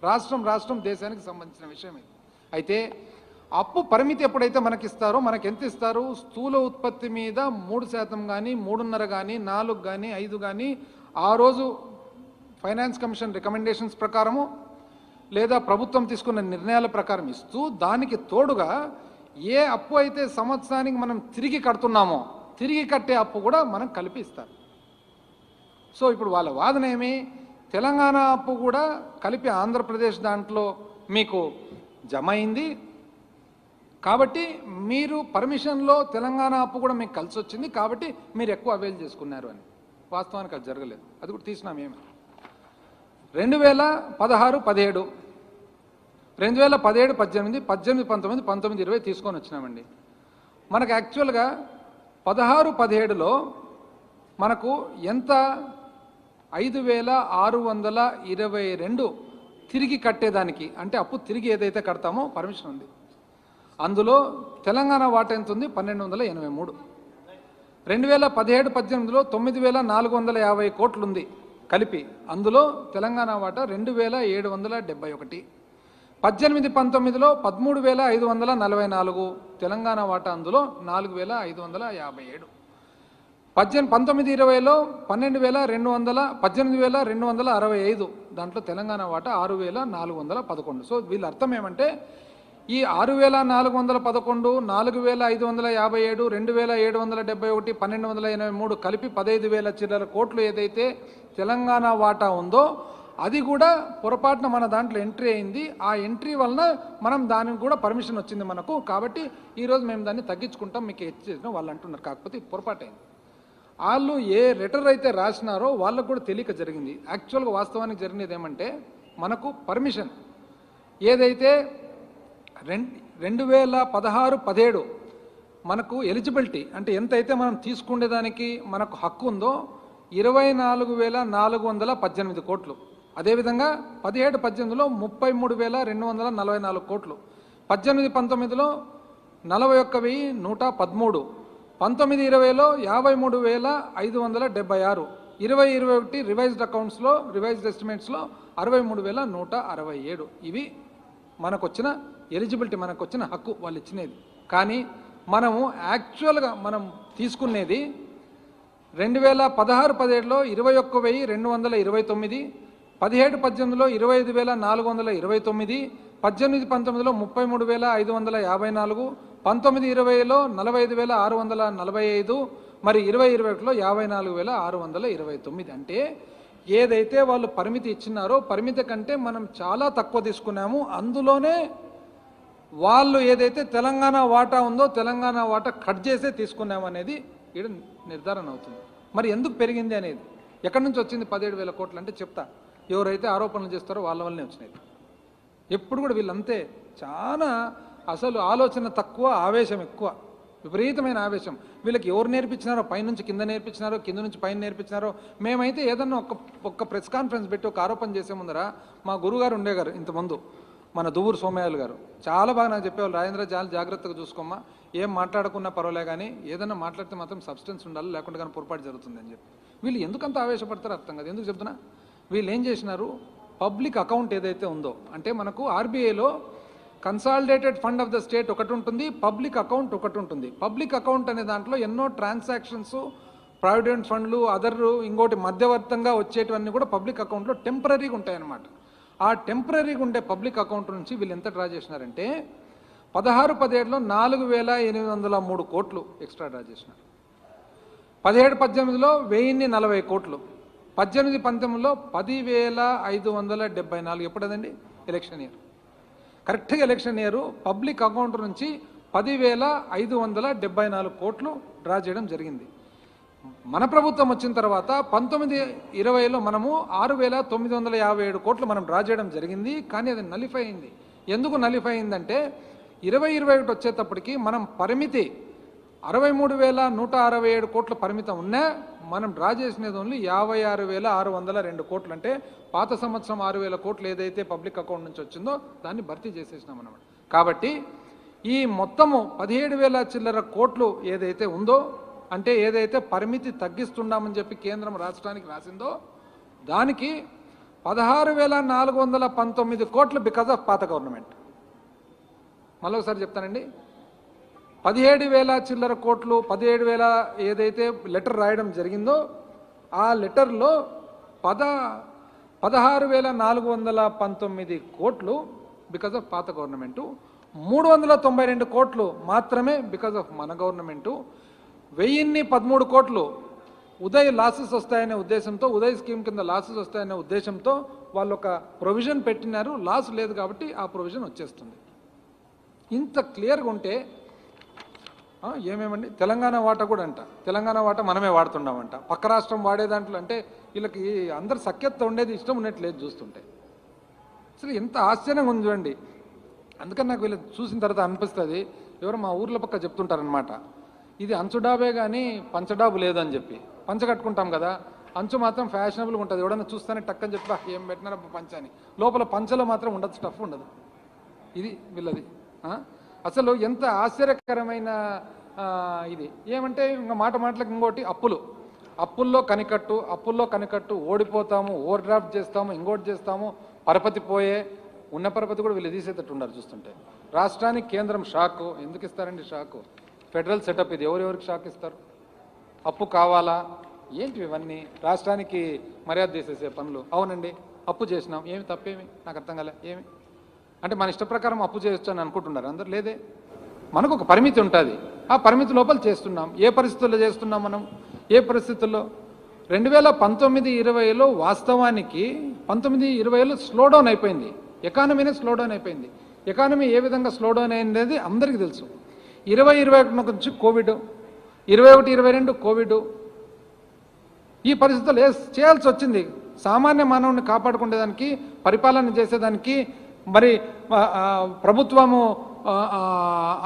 రాష్ట్రం దేశానికి సంబంధించిన విషయం ఇది. అయితే అప్పు పరిమితి ఎప్పుడైతే మనకి ఇస్తారో, మనకి ఎంత ఇస్తారు? స్థూల ఉత్పత్తి మీద 3% కానీ, 3.5 కానీ, 4 కానీ, 5 కానీ ఆ రోజు ఫైనాన్స్ కమిషన్ రికమెండేషన్స్ ప్రకారము లేదా ప్రభుత్వం తీసుకున్న నిర్ణయాల ప్రకారం ఇస్తూ, దానికి తోడుగా ఏ అప్పు అయితే సంవత్సరానికి మనం తిరిగి కడుతున్నామో తిరిగి కట్టే అప్పు కూడా మనం కలిపి ఇస్తారు. సో ఇప్పుడు వాళ్ళ వాదన ఏమి? తెలంగాణ అప్పు కూడా కలిపి ఆంధ్రప్రదేశ్ దాంట్లో మీకు జమ అయింది కాబట్టి మీరు పర్మిషన్లో తెలంగాణ అప్పు కూడా మీకు కలిసి వచ్చింది కాబట్టి మీరు ఎక్కువ అవైల్ చేసుకున్నారు అని. వాస్తవానికి అది జరగలేదు. అది కూడా తీసినాం. ఏమి 2016-17 2017, 18, 18, 19, 19, 20 తీసుకొని వచ్చినామండి. మనకు యాక్చువల్గా 16, 17లో మనకు ఎంత 5,622 తిరిగి కట్టేదానికి, అంటే అప్పు తిరిగి ఏదైతే కడతామో పర్మిషన్ ఉంది. అందులో తెలంగాణ వాటా ఎంత ఉంది? 1,283. 2017, 18లో 9,450 కోట్లు ఉంది కలిపి. అందులో తెలంగాణ వాటా 2,771. 18, 19లో 13,544 తెలంగాణ వాటా, అందులో 4,557. 19, 20లో 18,265 దాంట్లో తెలంగాణ వాటా 6,411. సో వీళ్ళ అర్థం ఏమంటే ఈ 6,411, 4,557, 2,771, 1,283 కలిపి 15,000 చిల్లర కోట్లు ఏదైతే తెలంగాణ వాటా ఉందో అది కూడా పొరపాటున మన దాంట్లో ఎంట్రీ అయింది. ఆ ఎంట్రీ వలన మనం దానికి కూడా పర్మిషన్ వచ్చింది మనకు. కాబట్టి ఈరోజు మేము దాన్ని తగ్గించుకుంటాం మీకు ఇచ్చేసిన వాళ్ళు అంటున్నారు. కాకపోతే పొరపాటు అయింది. వాళ్ళు ఏ లెటర్ అయితే రాసినారో వాళ్ళకు కూడా తెలియక జరిగింది. యాక్చువల్గా వాస్తవానికి జరిగినది ఏమంటే మనకు పర్మిషన్ ఏదైతే 2016, 17 మనకు ఎలిజిబిలిటీ అంటే ఎంతైతే మనం తీసుకునేదానికి మనకు హక్కు ఉందో 24,418 కోట్లు. అదేవిధంగా 17, 18లో 33,244 కోట్లు. 18, 19లో 41,113. 19, 20లో 53,576. 20, 21 రివైజ్డ్ అకౌంట్స్లో రివైజ్డ్ ఎస్టిమేట్స్లో 63,167. ఇవి మనకు వచ్చిన ఎలిజిబిలిటీ, మనకు వచ్చిన హక్కు వాళ్ళు ఇచ్చినది. కానీ మనము యాక్చువల్గా మనం తీసుకునేది 2016, 17లో 21,229. 17, 18లో 25,429. 18, 19లో 33,554. 19, 20లో 45,645. మరి 20, 21లో 54,629. అంటే ఏదైతే వాళ్ళు పరిమితి ఇచ్చినారో పరిమితి కంటే మనం చాలా తక్కువ తీసుకున్నాము. అందులోనే వాళ్ళు ఏదైతే తెలంగాణ వాటా ఉందో తెలంగాణ వాటా కట్ చేసే తీసుకున్నాము అనేది ఇక్కడ నిర్ధారణ అవుతుంది. మరి ఎందుకు పెరిగింది అనేది, ఎక్కడి నుంచి వచ్చింది 17,000 కోట్లు అంటే చెప్తా. ఎవరైతే ఆరోపణలు చేస్తారో వాళ్ళ వల్లనే వచ్చినాయి. ఎప్పుడు కూడా వీళ్ళంతే చాలా అసలు ఆలోచన తక్కువ, ఆవేశం ఎక్కువ, విపరీతమైన ఆవేశం. వీళ్ళకి ఎవరు నేర్పించినారో, పైనుంచి కింద నేర్పించినారో, కింద నుంచి పైన నేర్పించినారో. మేమైతే ఏదన్నా ఒక్క ప్రెస్ కాన్ఫరెన్స్ పెట్టి ఒక ఆరోపణ చేసే ముందర మా గురుగారు ఉండేగారు ఇంతకుముందు, మన దువ్వూరు సోమయాజులు గారు చాలా బాగా నాకు చెప్పేవాళ్ళు, రాజేంద్ర చాలా జాగ్రత్తగా చూసుకోమ్మా, ఏం మాట్లాడకున్నా పర్వాలే కానీ ఏదన్నా మాట్లాడితే మాత్రం సబ్స్టెన్స్ ఉండాలి, లేకుంటే కానీ పొరపాటు జరుగుతుంది అని చెప్పి. వీళ్ళు ఎందుకంత ఆవేశపడతారో అర్థం కాదు. ఎందుకు చెప్తున్నా, వీళ్ళు ఏం చేసినారు, పబ్లిక్ అకౌంట్ ఏదైతే ఉందో అంటే మనకు ఆర్బీఐలో consolidated fund of the state ఒకటి ఉంటుంది, పబ్లిక్ అకౌంట్ ఒకటి ఉంటుంది. పబ్లిక్ అకౌంట్ అనే దాంట్లో ఎన్నో ట్రాన్సాక్షన్స్, ప్రావిడెంట్ ఫండ్లు, అదర్ ఇంకోటి మధ్యవర్తంగా వచ్చేటివన్నీ కూడా పబ్లిక్ అకౌంట్లో టెంపరీగా ఉంటాయన్నమాట. ఆ టెంపరీగా ఉండే పబ్లిక్ అకౌంట్ నుంచి వీళ్ళు ఎంత డ్రా చేసినారంటే 16, 17లో 4,803 కోట్లు ఎక్స్ట్రా డ్రా చేసినారు. 17, 18లో 1,040 కోట్లు. 18, 19లో 10,574. ఎప్పుడదండి? Election year. కరెక్ట్గా ఎలక్షన్ ఇయర్ పబ్లిక్ అకౌంట్ నుంచి 10,574 కోట్లు డ్రా చేయడం జరిగింది. మన ప్రభుత్వం వచ్చిన తర్వాత 19, 20లో మనము 6,957 కోట్లు మనం డ్రా చేయడం జరిగింది. కానీ అది నలిఫై అయింది. ఎందుకు నలిఫై అయిందంటే 20, 21 వచ్చేటప్పటికి మనం పరిమితి 63,167 కోట్ల పరిమితం ఉన్నా మనం డ్రా చేసినది ఓన్లీ 56,602 కోట్లు. అంటే పాత సంవత్సరం 6,000 కోట్లు ఏదైతే పబ్లిక్ అకౌంట్ నుంచి వచ్చిందో దాన్ని భర్తీ చేసేసినాం అన్నమాట. కాబట్టి ఈ మొత్తము 17,000 చిల్లర కోట్లు ఏదైతే ఉందో, అంటే ఏదైతే పరిమితి తగ్గిస్తున్నామని చెప్పి కేంద్రం రాష్ట్రానికి రాసిందో దానికి 16,419 కోట్లు బికాజ్ ఆఫ్ పాత గవర్నమెంట్. మళ్ళీ ఒకసారి చెప్తానండి, 17,000 చిల్లర కోట్లు, 17,000 ఏదైతే లెటర్ రాయడం జరిగిందో ఆ లెటర్లో 16,419 కోట్లు బికాజ్ ఆఫ్ పాత గవర్నమెంటు, 392 కోట్లు మాత్రమే బికాజ్ ఆఫ్ మన గవర్నమెంటు, 1,013 కోట్లు ఉదయ్ లాసెస్ వస్తాయనే ఉద్దేశంతో, ఉదయ్ స్కీమ్ కింద లాసెస్ వస్తాయనే ఉద్దేశంతో వాళ్ళు ఒక ప్రొవిజన్ పెట్టినారు. లాస్ లేదు కాబట్టి ఆ ప్రొవిజన్ వచ్చేస్తుంది. ఇంత క్లియర్గా ఉంటే ఏమేమండి తెలంగాణ వాటా కూడా అంట, తెలంగాణ వాటా మనమే వాడుతున్నామంట, పక్క రాష్ట్రం వాడే దాంట్లో. అంటే వీళ్ళకి అందరు సఖ్యత ఉండేది ఇష్టం ఉన్నట్లేదు చూస్తుంటే. అసలు ఎంత ఆశ్చర్యంగా ఉంది చూడండి. అందుకని నాకు వీళ్ళు చూసిన తర్వాత అనిపిస్తుంది, ఎవరు మా ఊర్ల పక్క చెప్తుంటారనమాట, ఇది అంచు డాబే కానీ పంచడాబు లేదని చెప్పి. పంచ కట్టుకుంటాం కదా, అంచు మాత్రం ఫ్యాషనబుల్గా ఉంటుంది, ఎవడన్నా చూస్తానే టక్కని చెప్పి ఏం పెట్టినారా పంచ అని. లోపల పంచలో మాత్రం ఉండదు, స్టఫ్ ఉండదు. ఇది వీళ్ళది. అసలు ఎంత ఆశ్చర్యకరమైన ఇది ఏమంటే, ఇంకా మాటలకు ఇంకోటి అప్పుల్లో కనికట్టు ఓడిపోతాము, ఓవర్ డ్రాఫ్ట్ చేస్తాము, ఇంకోటి చేస్తాము, పరపతి పోయే ఉన్న పరపతి కూడా వీళ్ళు తీసేటట్టు ఉన్నారు చూస్తుంటే. రాష్ట్రానికి కేంద్రం షాకు ఎందుకు ఇస్తారండి? షాకు ఫెడరల్ సెటప్ ఇది, ఎవరెవరికి షాక్ ఇస్తారు? అప్పు కావాలా ఏంటి ఇవన్నీ? రాష్ట్రానికి మర్యాద తీసేసే పనులు. అవునండి అప్పు చేసినాం, ఏమి తప్పేమి? నాకు అర్థం కాలే. ఏమి అంటే మన ఇష్ట ప్రకారం అప్పు చేయొచ్చు అని అనుకుంటున్నారు అందరు? లేదే, మనకు ఒక పరిమితి ఉంటుంది, ఆ పరిమితి లోపల చేస్తున్నాం. ఏ పరిస్థితుల్లో చేస్తున్నాం మనం? ఏ పరిస్థితుల్లో? 2019-20లో వాస్తవానికి 19-20లో స్లో డౌన్ అయిపోయింది, ఎకానమీనే స్లో డౌన్ అయిపోయింది. ఎకానమీ ఏ విధంగా స్లో డౌన్ అయింది అందరికీ తెలుసు. 20-21 నుంచి కోవిడ్, 21-22 కోవిడ్, ఈ పరిస్థితులు చేయాల్సి వచ్చింది. సామాన్య మానవుని కాపాడుకునేదానికి, పరిపాలన చేసేదానికి మరి ప్రభుత్వము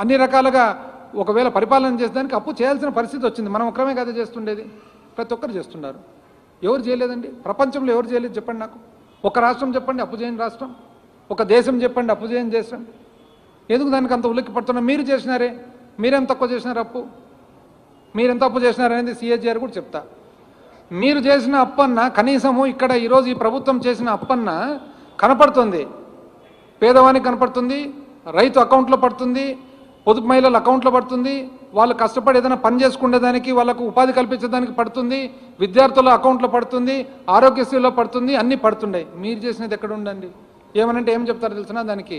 అన్ని రకాలుగా ఒకవేళ పరిపాలన చేసేదానికి అప్పు చేయాల్సిన పరిస్థితి వచ్చింది. మనం ఒక్కరమే కదా చేస్తుండేది, ప్రతి ఒక్కరు చేస్తున్నారు. ఎవరు చేయలేదండి? ప్రపంచంలో ఎవరు చేయలేదు చెప్పండి నాకు. ఒక రాష్ట్రం చెప్పండి అప్పు చేయని రాష్ట్రం, ఒక దేశం చెప్పండి అప్పు చేయని దేశం. ఎందుకు దానికి అంత ఉలిక్కి పడుతున్నా? మీరు చేసినారే, మీరేం తక్కువ చేసినారు అప్పు? మీరెంత అప్పు చేసినారనేది సిఏజీఆర్ కూడా చెప్తా. మీరు చేసిన అప్పన్న కనీసము ఇక్కడ ఈరోజు ఈ ప్రభుత్వం చేసిన అప్పన్న కనపడుతుంది, పేదవానికి కనపడుతుంది, రైతు అకౌంట్లో పడుతుంది, పొదుపు మహిళల అకౌంట్లో పడుతుంది, వాళ్ళు కష్టపడి ఏదైనా పని చేసుకునేదానికి వాళ్ళకు ఉపాధి కల్పించడానికి పడుతుంది, విద్యార్థుల అకౌంట్లో పడుతుంది, ఆరోగ్యశ్రీలో పడుతుంది, అన్నీ పడుతుండే. మీరు చేసినది ఎక్కడ ఉండండి? ఏమనంటే ఏం చెప్తారో తెలిసినా దానికి,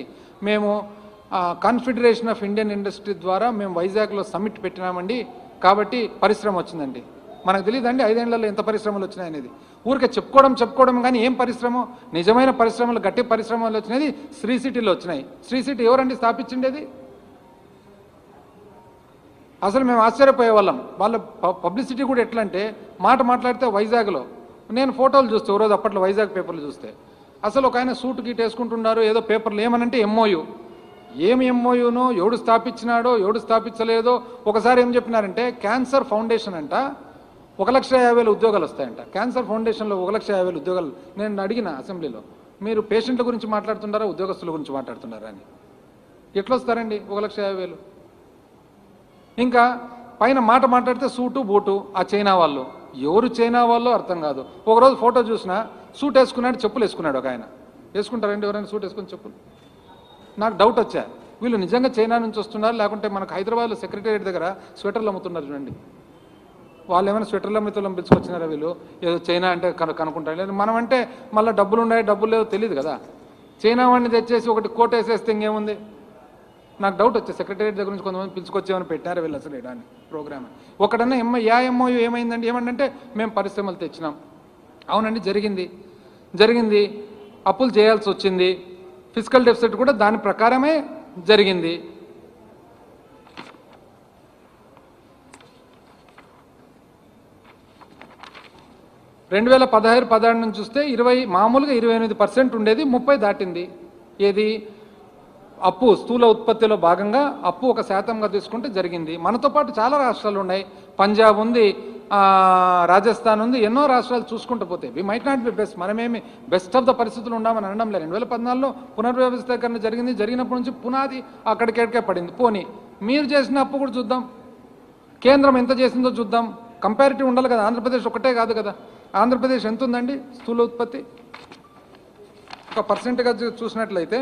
మేము కాన్ఫెడరేషన్ ఆఫ్ ఇండియన్ ఇండస్ట్రీ ద్వారా మేము వైజాగ్లో సమ్మిట్ పెట్టినామండి, కాబట్టి పరిశ్రమ వచ్చిందండి. మనకు తెలియదండి 5 ఏళ్లలో ఎంత పరిశ్రమలు వచ్చినాయనేది. ఊరికే చెప్పుకోవడం కానీ ఏం పరిశ్రమ? నిజమైన పరిశ్రమలు, గట్టి పరిశ్రమలు వచ్చినది శ్రీ సిటీలో వచ్చినాయి. శ్రీ సిటీ ఎవరండి స్థాపించిండేది? అసలు మేము ఆశ్చర్యపోయే వాళ్ళం. వాళ్ళ పబ్లిసిటీ కూడా ఎట్లా అంటే, మాట్లాడితే వైజాగ్లో నేను ఫోటోలు చూస్తే రోజు అప్పట్లో వైజాగ్ పేపర్లు చూస్తే అసలు ఒక ఆయన సూట్ గీట్ వేసుకుంటున్నారు, ఏదో పేపర్లు ఏమనంటే ఎంఓయూ. ఏమి ఎంఓయూనో, ఎవడు స్థాపించినాడో ఎవడు స్థాపించలేదో. ఒకసారి ఏం చెప్పినారంటే క్యాన్సర్ ఫౌండేషన్ అంట 1,50,000 ఉద్యోగాలు వస్తాయంట. క్యాన్సర్ ఫౌండేషన్లో 1,50,000 ఉద్యోగాలు. నేను అడిగిన అసెంబ్లీలో, మీరు పేషెంట్ల గురించి మాట్లాడుతున్నారా ఉద్యోగస్తుల గురించి మాట్లాడుతున్నారా అని. ఎట్లా వస్తారండి 1,50,000? ఇంకా పైన మాట్లాడితే సూటు బూటు ఆ చైనా వాళ్ళు. ఎవరు చైనా వాళ్ళు అర్థం కాదు. ఒకరోజు ఫోటో చూసినా సూట్ వేసుకున్నాడు, చెప్పులు వేసుకున్నాడు. ఒక ఆయన వేసుకుంటారండి ఎవరైనా సూట్ వేసుకుని చెప్పులు? నాకు డౌట్ వచ్చా, వీళ్ళు నిజంగా చైనా నుంచి వస్తున్నారు లేకుంటే మనకు హైదరాబాద్లో సెక్రటేరియట్ దగ్గర స్వెటర్లు అమ్ముతున్నారు చూడండి, వాళ్ళు ఏమైనా స్వెటర్లు అమ్మితులను పిలుచుకొచ్చినారా వీళ్ళు? ఏదో చైనా అంటే కనుక్కుంటారు. లేదు మనం అంటే మళ్ళీ డబ్బులు ఉన్నాయి డబ్బులు లేదో తెలియదు కదా. చైనా వాడిని తెచ్చేసి ఒకటి కోట్ వేసేస్తే ఇంకేముంది? నాకు డౌట్ వచ్చే సెక్రటేరియట్ దగ్గర నుంచి కొంతమంది పిలుచుకొచ్చేమని పెట్టారు వీళ్ళు అసలు ఇడాన్ని ప్రోగ్రామ్. ఒకడన్నా ఎంఓయూ ఏమైందండి? ఏమంటే మేము పరిశ్రమలు తెచ్చినాం. అవునండి జరిగింది, అప్పులు చేయాల్సి వచ్చింది, ఫిజికల్ డెఫిసిట్ కూడా దాని ప్రకారమే జరిగింది. రెండు 2016-17 నుంచి చూస్తే మామూలుగా 28% ఉండేది, 30 దాటింది. ఏది అప్పు స్థూల ఉత్పత్తిలో భాగంగా అప్పు 1% తీసుకుంటే జరిగింది. మనతో పాటు చాలా రాష్ట్రాలు ఉన్నాయి, పంజాబ్ ఉంది, రాజస్థాన్ ఉంది, ఎన్నో రాష్ట్రాలు చూసుకుంటూ పోతే we might not be best. మనమేమి బెస్ట్ ఆఫ్ ద పరిస్థితులు ఉండమని అనడం లేదు. 2014లో పునర్వ్యవస్థీకరణ జరిగినప్పటి నుంచి పునాది అక్కడికెక్కడికే పడింది. పోనీ మీరు చేసిన అప్పు కూడా చూద్దాం, కేంద్రం ఎంత చేసిందో చూద్దాం. కంపారిటివ్ ఉండాలి కదా, ఆంధ్రప్రదేశ్ ఒకటే కాదు కదా. ఆంధ్రప్రదేశ్ ఎంత ఉందండి స్థూల ఉత్పత్తి? ఒక పర్సెంట్గా చూసినట్లయితే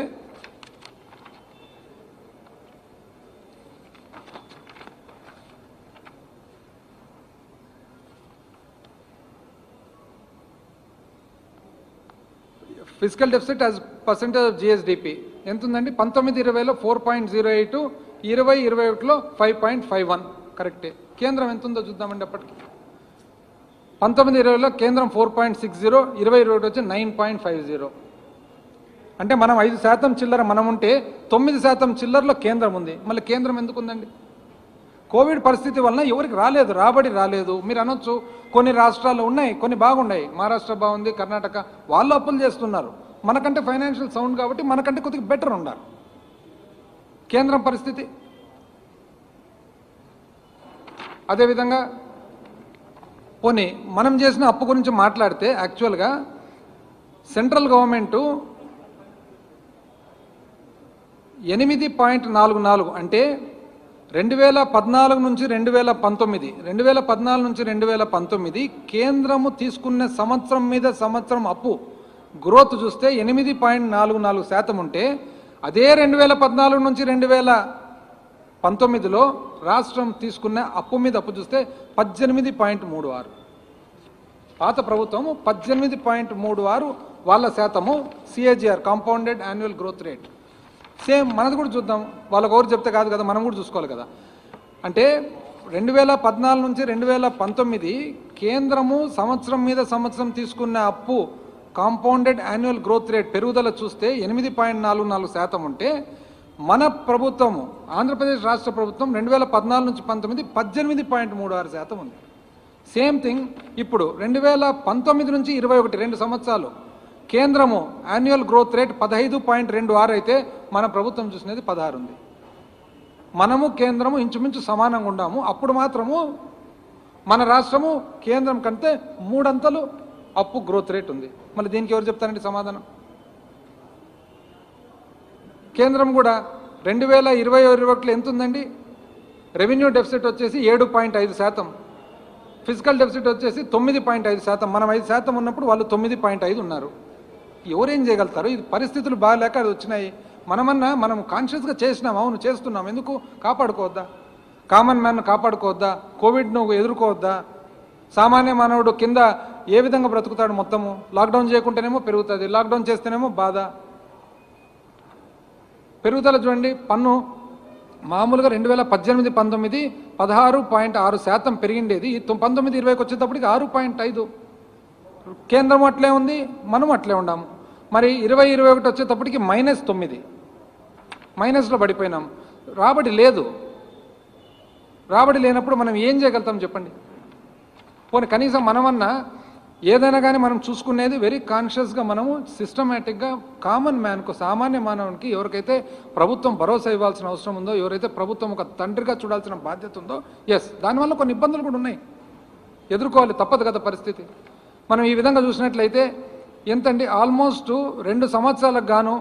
physical deficit as percentage of GSDP ఎంత ఉందండి? 19-20లో 4.08, 20-21లో 5.51. కరెక్టే. కేంద్రం ఎంత ఉందో చూద్దామండి. అప్పటికి 19-20లో కేంద్రం 4.60, 20-21 వచ్చి 9.50. అంటే మనం 5% చిల్లర మనం ఉంటే 9% చిల్లరలో కేంద్రం ఉంది. మళ్ళీ కేంద్రం ఎందుకు ఉందండి? కోవిడ్ పరిస్థితి వలన ఎవరికి రాలేదు, రాబడి రాలేదు. మీరు అనొచ్చు కొన్ని రాష్ట్రాలు ఉన్నాయి, కొన్ని బాగున్నాయి. మహారాష్ట్ర బాగుంది, కర్ణాటక వాళ్ళు అప్పులు చేస్తున్నారు. మనకంటే ఫైనాన్షియల్ సౌండ్ కాబట్టి మనకంటే కొద్దిగా బెటర్ ఉన్నారు. కేంద్రం పరిస్థితి అదేవిధంగా. పోనీ మనం చేసిన అప్పు గురించి మాట్లాడితే యాక్చువల్గా సెంట్రల్ గవర్నమెంటు 8.44 అంటే 2014 నుంచి 2019 కేంద్రము తీసుకున్న సంవత్సరం మీద సంవత్సరం అప్పు గ్రోత్ చూస్తే 8.44% ఉంటే, అదే 2014 నుంచి 2019లో రాష్ట్రం తీసుకున్న అప్పు మీద అప్పు చూస్తే 18.36. పాత ప్రభుత్వము 18.36 వాళ్ళ శాతము CAGR, compounded annual growth rate. Same మనది కూడా చూద్దాం. వాళ్ళకి ఎవరు చెప్తే కాదు కదా, మనం కూడా చూసుకోవాలి కదా. అంటే 2014 నుంచి 2019 కేంద్రము సంవత్సరం మీద సంవత్సరం తీసుకున్న అప్పు కాంపౌండెడ్ యాన్యువల్ గ్రోత్ రేట్ పెరుగుదల చూస్తే 8.44% ఉంటే, మన ప్రభుత్వము ఆంధ్రప్రదేశ్ రాష్ట్ర ప్రభుత్వం 2014 నుంచి 19 18.36% ఉంది. సేమ్ థింగ్ ఇప్పుడు 2019 నుంచి 21 2 సంవత్సరాలు కేంద్రము యాన్యువల్ గ్రోత్ రేట్ 15.26 అయితే మన ప్రభుత్వం చూసినది 16 ఉంది. మనము కేంద్రము ఇంచుమించు సమానంగా ఉన్నాము. అప్పుడు మాత్రము మన రాష్ట్రము కేంద్రం కంటే 3 అంతలు అప్పు గ్రోత్ రేట్ ఉంది. మళ్ళీ దీనికి ఎవరు చెప్తారండి సమాధానం? కేంద్రం కూడా 2020-21లో ఎంత ఉందండి? రెవెన్యూ డెఫిసిట్ వచ్చేసి 7.5%, ఫిజికల్ డెఫిసిట్ వచ్చేసి 9.5%. మనం 5% ఉన్నప్పుడు వాళ్ళు 9.5 ఉన్నారు. ఎవరేం చేయగలుగుతారు? ఇది పరిస్థితులు బాగాలేక అది వచ్చినాయి. మనం కాన్షియస్గా చేసినాం, అవును చేస్తున్నాం. ఎందుకు కాపాడుకోవద్దా? Common man కాపాడుకోవద్దా? కోవిడ్ను ఎదుర్కోవద్దా? సామాన్య మానవుడు కింద ఏ విధంగా బ్రతుకుతాడు? మొత్తము లాక్డౌన్ చేయకుంటేనేమో పెరుగుతుంది, లాక్డౌన్ చేస్తేనేమో బాధ. పెరుగుదల చూడండి, పన్ను మామూలుగా 2018-19 16.6% పెరిగిండేది. 19-20కి వచ్చేటప్పటికి 6.5. కేంద్రం అట్లే ఉంది, మనం అట్లే ఉన్నాము. మరి 20-21 వచ్చేటప్పటికి -9, మైనస్లో పడిపోయినాం. రాబడి లేదు. రాబడి లేనప్పుడు మనం ఏం చేయగలుగుతాం చెప్పండి? పోనీ కనీసం మనమన్నా ఏదైనా కానీ మనం చూసుకునేది వెరీ కాన్షియస్గా, మనము సిస్టమేటిక్గా కామన్ మ్యాన్కు, సామాన్య మానవునికి ఎవరికైతే ప్రభుత్వం భరోసా ఇవ్వాల్సిన అవసరం ఉందో, ఎవరైతే ప్రభుత్వం ఒక తండ్రిగా చూడాల్సిన బాధ్యత ఉందో, ఎస్ దానివల్ల కొన్ని ఇబ్బందులు కూడా ఉన్నాయి, ఎదుర్కోవాలి, తప్పదు కదా పరిస్థితి. మనం ఈ విధంగా చూసినట్లయితే ఎంతండి, ఆల్మోస్ట్ 2 సంవత్సరాలకు గాను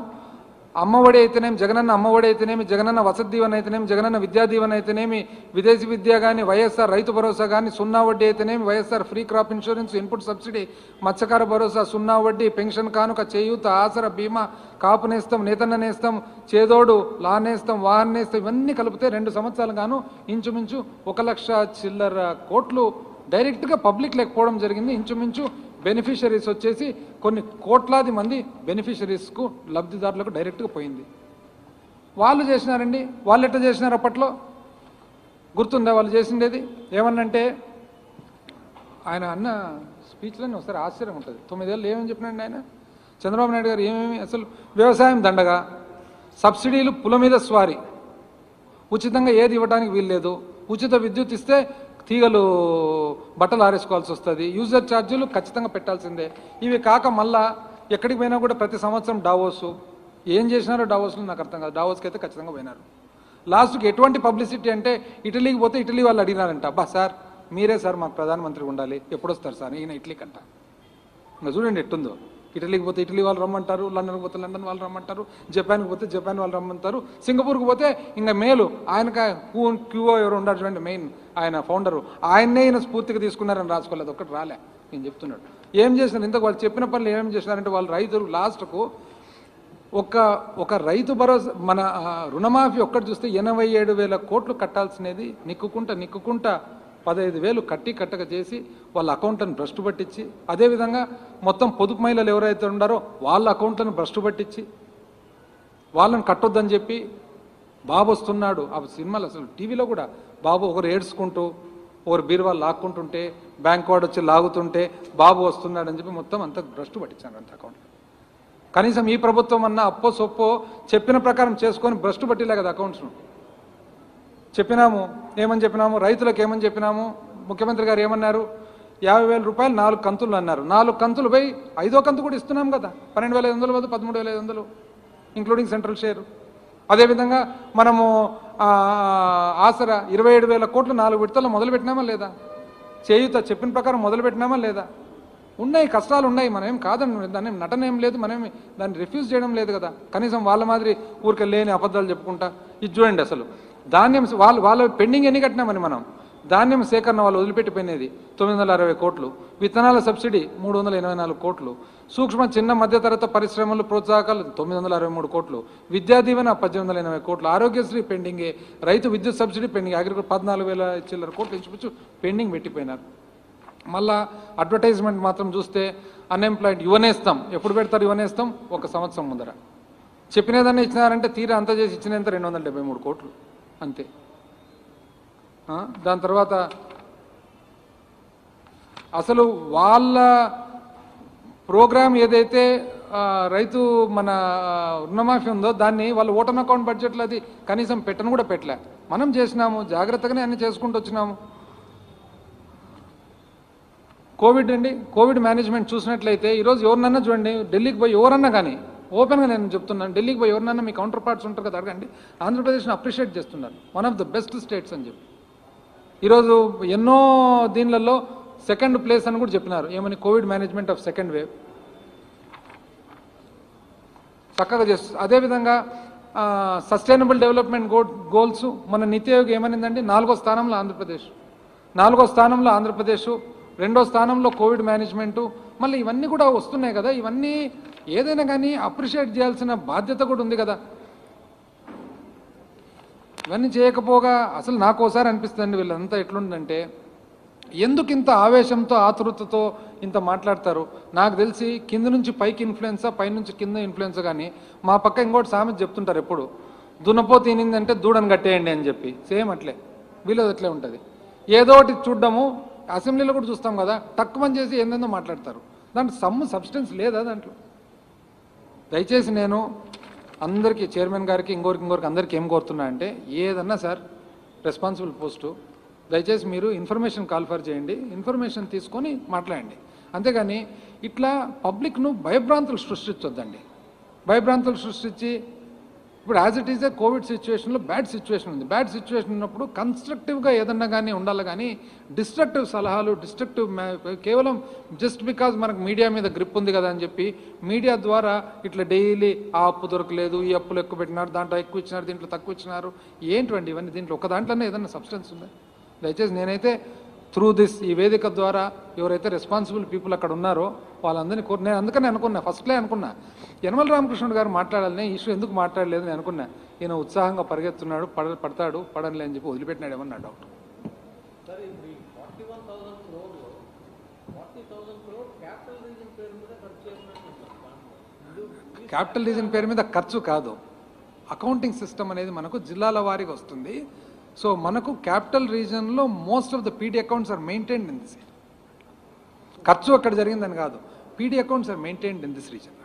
అమ్మఒడి అయితేనేమి, జగనన్న అమ్మఒడి అయితేనేమి, జగనన్న వసతి దీవెన అయితేనేమి, జగనన్న విద్యా దీవెన అయితేనేమి, విదేశీ విద్య కానీ, వైఎస్ఆర్ రైతు భరోసా కానీ, 0 వడ్డీ అయితేనేమి, YSR free crop insurance, input subsidy, మత్స్యకార భరోసా, 0 వడ్డీ, పెన్షన్ కానుక, చేయూత, ఆసర, బీమా, కాపు నేస్తం, నేతన్న నేస్తం, చేదోడు, లా నేస్తం, వాహన నేస్తం, ఇవన్నీ కలిపితే 2 సంవత్సరాలు గాను ఇంచుమించు 1 లక్ష చిల్లర కోట్లు డైరెక్ట్గా పబ్లిక్ లేకపోవడం జరిగింది. ఇంచుమించు బెనిఫిషరీస్ వచ్చేసి కొన్ని కోట్లాది మంది బెనిఫిషరీస్కు, లబ్ధిదారులకు డైరెక్ట్గా పోయింది. వాళ్ళు చేసినారండి. వాళ్ళు ఎట్లా చేసినారు? అప్పట్లో గుర్తుందా వాళ్ళు చేసిండేది? ఏమన్నంటే ఆయన అన్న స్పీచ్లోనే ఒకసారి ఆశ్చర్యం ఉంటుంది. 9 ఏళ్ళు ఏమని చెప్పినండి ఆయన? చంద్రబాబు నాయుడు గారు ఏమేమి అసలు వ్యవసాయం దండగా, సబ్సిడీలు పుల మీద స్వారీ, ఉచితంగా ఏది ఇవ్వడానికి వీల్లేదు, ఉచిత విద్యుత్ ఇస్తే తీగలు బట్టలు ఆరేసుకోవాల్సి వస్తుంది, యూజర్ ఛార్జీలు ఖచ్చితంగా పెట్టాల్సిందే. ఇవి కాక మళ్ళా ఎక్కడికి పోయినా కూడా ప్రతి సంవత్సరం డావోసు, ఏం చేసినారో డావోస్లో నాకు అర్థం కాదు. డావోస్కి అయితే ఖచ్చితంగా పోయినారు. లాస్ట్కి ఎటువంటి పబ్లిసిటీ అంటే ఇటలీకి పోతే ఇటలీ వాళ్ళు అడిగినారంట, అబ్బా సార్ మీరే సార్ మాకు ప్రధానమంత్రి ఉండాలి, ఎప్పుడు వస్తారు సార్ ఈయన ఇటలీ కంట. ఇంకా చూడండి ఎట్టుందో, ఇటలీకి పోతే ఇటలీ వాళ్ళు రమ్మంటారు, లండన్కి పోతే లండన్ వాళ్ళు రమ్మంటారు, జపాన్కి పోతే జపాన్ వాళ్ళు రమ్మంటారు, సింగపూర్కి పోతే ఇంకా మేలు ఆయనక క్యూఓ ఎవరు ఉండారు చూడండి, మెయిన్ ఆయన ఫౌండరు, ఆయన్నే ఈయన స్ఫూర్తిగా తీసుకున్నారని రాసుకోలేదు, ఒక్కటి రాలే. నేను చెప్తున్నాడు ఏం చేసినారు ఇంతకు వాళ్ళు చెప్పిన పనులు ఏమేమి చేసినారంటే, వాళ్ళు రైతులు లాస్ట్కు ఒక రైతు భరోసా, మన రుణమాఫీ ఒక్కటి చూస్తే 87,000 కోట్లు కట్టాల్సినది నిక్కుకుంటా 15,000 కట్టక చేసి వాళ్ళ అకౌంట్లను భ్రష్టు పట్టించి, అదేవిధంగా మొత్తం పొదుపు మహిళలు ఎవరైతే ఉన్నారో వాళ్ళ అకౌంట్లను భ్రష్టు పట్టించి వాళ్ళని కట్టొద్దని చెప్పి, బాబు వస్తున్నాడు ఆ సినిమాలు అసలు టీవీలో కూడా బాబు ఒకరు ఏడ్చుకుంటూ ఒకరు బీరువాళ్ళు లాక్కుంటుంటే, బ్యాంక్ వాడు వచ్చి లాగుతుంటే బాబు వస్తున్నాడు అని చెప్పి మొత్తం అంతా భ్రష్టు పట్టించాను అంత అకౌంట్. కనీసం ఈ ప్రభుత్వం అన్న అప్పో సొప్పో చెప్పిన ప్రకారం చేసుకొని భ్రష్టు పట్టిలే కదా అకౌంట్స్ను. చెప్పినాము, ఏమని చెప్పినాము, రైతులకు ఏమని చెప్పినాము, ముఖ్యమంత్రి గారు ఏమన్నారు, 50,000 రూపాయలు 4 కంతులు అన్నారు. 4 కంతులు పోయి 5వ కంతు కూడా ఇస్తున్నాం కదా, 12,500 బదులు 13,500 ఇంక్లూడింగ్ సెంట్రల్ షేర్. అదేవిధంగా మనము ఆసరా 27,000 కోట్లు 4 విడతల్లో మొదలుపెట్టినామా లేదా? చేయూత చెప్పిన ప్రకారం మొదలుపెట్టినామా లేదా? ఉన్నాయి, కష్టాలు ఉన్నాయి, మనం ఏం కాదని దాన్ని నటన ఏం లేదు, మనం దాన్ని రిఫ్యూజ్ చేయడం లేదు కదా. కనీసం వాళ్ళ మాదిరి ఊరికే లేని అబద్ధాలు చెప్పుకుంటా ఇది చూడండి. అసలు ధాన్యం వాళ్ళ పెండింగ్ ఎన్ని కట్టినామని మనం ధాన్యం సేకరణ వాళ్ళు వదిలిపెట్టిపోయినది 960 కోట్లు, విత్తనాల సబ్సిడీ 384 కోట్లు, సూక్ష్మ చిన్న మధ్యతరగతి పరిశ్రమలు ప్రోత్సాహకాలు 963 కోట్లు, విద్యా దీవెన 1880 కోట్లు, ఆరోగ్యశ్రీ పెండింగే, రైతు విద్యుత్ సబ్సిడీ పెండింగ్, అగ్రికల్చర్ 14,000 చిల్లర కోట్లు ఇంచుమించు పెండింగ్ పెట్టిపోయినారు. మళ్ళా అడ్వర్టైజ్మెంట్ మాత్రం చూస్తే అన్ఎంప్లాయిడ్ యువనేస్తాం ఎప్పుడు పెడతారు? యువనేస్తాం 1 సంవత్సరం ముందర చెప్పినదన్నా ఇచ్చినారంటే తీరా అంతా చేసి ఇచ్చినంత 273 కోట్లు అంతే. దాని తర్వాత అసలు వాళ్ళ ప్రోగ్రాం ఏదైతే రైతు మన రుణమాఫీ ఉందో దాన్ని వాళ్ళు ఓటన్ అకౌంట్ బడ్జెట్లో అది కనీసం పెట్టను కూడా పెట్టలే. మనం చేసినాము, జాగ్రత్తగానే అన్ని చేసుకుంటూ వచ్చినాము. కోవిడ్ అండి, కోవిడ్ మేనేజ్మెంట్ చూసినట్లయితే ఈరోజు ఎవరినన్నా చూడండి, ఢిల్లీకి పోయి ఎవరన్నా కానీ ఓపెన్గా నేను చెప్తున్నాను, ఢిల్లీకి పోయి ఎవరినన్నా మీ కౌంటర్ పార్ట్స్ ఉంటారు కదా అడగండి, ఆంధ్రప్రదేశ్ని అప్రిషియేట్ చేస్తున్నారు, one of the best states అని చెప్పి. ఈరోజు ఎన్నో దీనిలలో సెకండ్ ప్లేస్ అని కూడా చెప్పినారు. ఏమని? Covid management of second wave చక్కగా చేస్తుంది. అదేవిధంగా సస్టైనబుల్ డెవలప్మెంట్ గోల్స్ మన నీతి ఆయోగ్ ఏమనిందండి? 4వ స్థానంలో ఆంధ్రప్రదేశ్, 4వ స్థానంలో ఆంధ్రప్రదేశ్, 2వ స్థానంలో కోవిడ్ మేనేజ్మెంటు. మళ్ళీ ఇవన్నీ కూడా వస్తున్నాయి కదా, ఇవన్నీ ఏదైనా కానీ అప్రిషియేట్ చేయాల్సిన బాధ్యత కూడా ఉంది కదా. ఇవన్నీ చేయకపోగా అసలు నాకు ఒకసారి అనిపిస్తుందండి, వీళ్ళంతా ఎట్లుందంటే ఎందుకు ఇంత ఆవేశంతో ఆతృతతో ఇంత మాట్లాడతారు. నాకు తెలిసి కింద నుంచి పైకి ఇన్ఫ్లుయెన్సా, పై నుంచి కింద ఇన్ఫ్లుయెన్సా. కానీ మా పక్క ఇంకోటి సామెత చెప్తుంటారు ఎప్పుడు, దున్నపో తినిందంటే దూడని కట్టేయండి అని చెప్పి. సేమ్ అట్లే వీళ్ళది అట్లే ఉంటుంది. ఏదో ఒకటి చూడ్డము, అసెంబ్లీలో కూడా చూస్తాం కదా, తక్కువ చేసి ఏందేందో మాట్లాడతారు, దాంట్లో సబ్స్టెన్స్ లేదా దాంట్లో. దయచేసి నేను అందరికీ, చైర్మన్ గారికి, ఇంకోరికి అందరికీ ఏం కోరుతున్నా అంటే, ఏదన్నా సార్ రెస్పాన్సిబుల్ పోస్టు, దయచేసి మీరు ఇన్ఫర్మేషన్ కాల్ఫర్ చేయండి, ఇన్ఫర్మేషన్ తీసుకొని మాట్లాడండి. అంతేగాని ఇట్లా పబ్లిక్ను భయభ్రాంతులు సృష్టించొద్దండి. భయభ్రాంతులు సృష్టించి ఇప్పుడు as it is a Covid సిచ్యువేషన్లో బ్యాడ్ సిచ్యువేషన్ ఉంది. బ్యాడ్ సిచ్యువేషన్ ఉన్నప్పుడు కన్స్ట్రక్టివ్గా ఏదన్నా కానీ ఉండాలి, కానీ డిస్ట్రక్టివ్ సలహాలు, డిస్ట్రక్టివ్ కేవలం జస్ట్ బికాజ్ మనకు మీడియా మీద గ్రిప్ ఉంది కదా అని చెప్పి మీడియా ద్వారా ఇట్లా డైలీ ఆ అప్పు దొరకలేదు, ఈ అప్పులు ఎక్కువ పెట్టినారు, దాంట్లో ఎక్కువ ఇచ్చినారు, దీంట్లో తక్కువ ఇచ్చినారు, ఏంటండి ఇవన్నీ? దీంట్లో ఒక దాంట్లోనే ఏదన్నా సబ్స్టెన్స్ ఉందా? దయచేసి నేనైతే త్రూ దిస్, ఈ వేదిక ద్వారా ఎవరైతే రెస్పాన్సిబుల్ పీపుల్ అక్కడ ఉన్నారో వాళ్ళందరినీ నేను అందుకని అనుకున్నా, ఫస్ట్లే అనుకున్నా యనమల రామకృష్ణుడు గారు మాట్లాడాలని, ఇష్యూ ఎందుకు మాట్లాడలేదు నేను అనుకున్నా. ఈయన ఉత్సాహంగా పరిగెత్తున్నాడు, పడతాడు పడనిలే అని చెప్పి వదిలిపెట్టినాడు ఏమన్నా డౌట్. క్యాపిటల్ రీజన్ పేరు మీద ఖర్చు కాదు, అకౌంటింగ్ సిస్టమ్ అనేది మనకు జిల్లాల వారీగా వస్తుంది. సో మనకు క్యాపిటల్ రీజన్లో most of the PD accounts are maintained in this. ఖర్చు అక్కడ జరిగిందని కాదు, PD accounts are maintained in this region.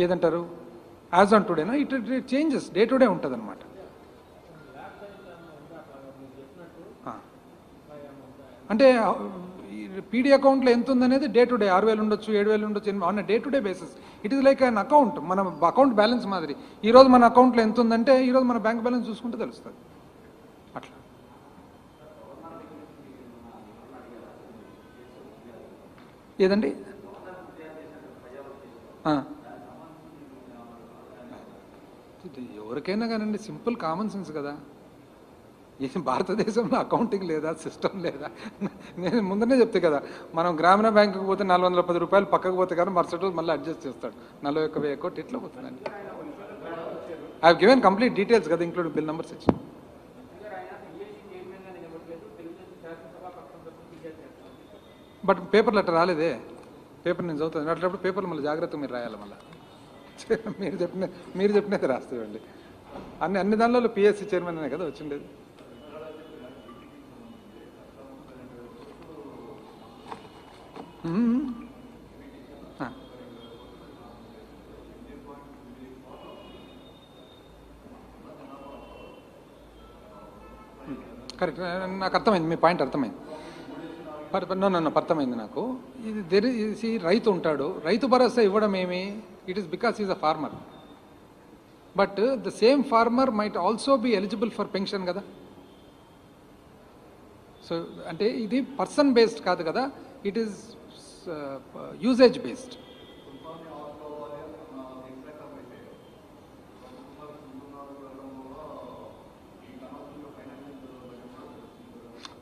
ఏదంటారు? యాజ్ ఆన్ టుడేనా? It changes day to day ఉంటుంది అనమాట. అంటే పీడీ అకౌంట్లో ఎంత ఉందనేది డే టు డే 6,000 ఉండొచ్చు, 7,000 ఉండొచ్చు, on day to day basis. It is like an account, మన అకౌంట్ బ్యాలెన్స్ మాదిరి. ఈరోజు మన అకౌంట్లో ఎంత ఉందంటే ఈరోజు మన బ్యాంక్ బ్యాలెన్స్ చూసుకుంటే తెలుస్తుంది. అట్లా ఏదండి? ఎవరికైనా కానండి సింపుల్ కామన్ సెన్స్ కదా. ఇది భారతదేశంలో అకౌంటింగ్ లేదా, సిస్టమ్ లేదా? నేను ముందనే చెప్తే కదా, మనం గ్రామీణ బ్యాంకుకి పోతే 410 రూపాయలు పక్కకు పోతే కానీ మరుసటి రోజు మళ్ళీ అడ్జస్ట్ చేస్తాడు, 41,000 కోట్లు ఇట్లా పోతుందండి. I have given complete details కదా, ఇంక్లూడింగ్ బిల్ నెంబర్స్ ఇచ్చి. బట్ పేపర్లు అట్లా రాలేదే, పేపర్ నేను చదువుతాను అట్లప్పుడు పేపర్లు మళ్ళీ జాగ్రత్తగా మీరు రాయాలి. మళ్ళీ మీరు చెప్పినది రాస్తామండి. అన్ని దానిలో పిఎస్సి చైర్మన్ అనే కదా వచ్చిండేది. కరెక్ట్, నాకు అర్థమైంది, మీ పాయింట్ అర్థమైంది. అర్థమైంది నాకు. ఇది రైతు ఉంటాడు, రైతు భరోసా ఇవ్వడం ఏమి, it is because is a farmer. But the same farmer might also be eligible for pension కదా. సో అంటే ఇది పర్సన్ బేస్డ్ కాదు కదా, it is usage based.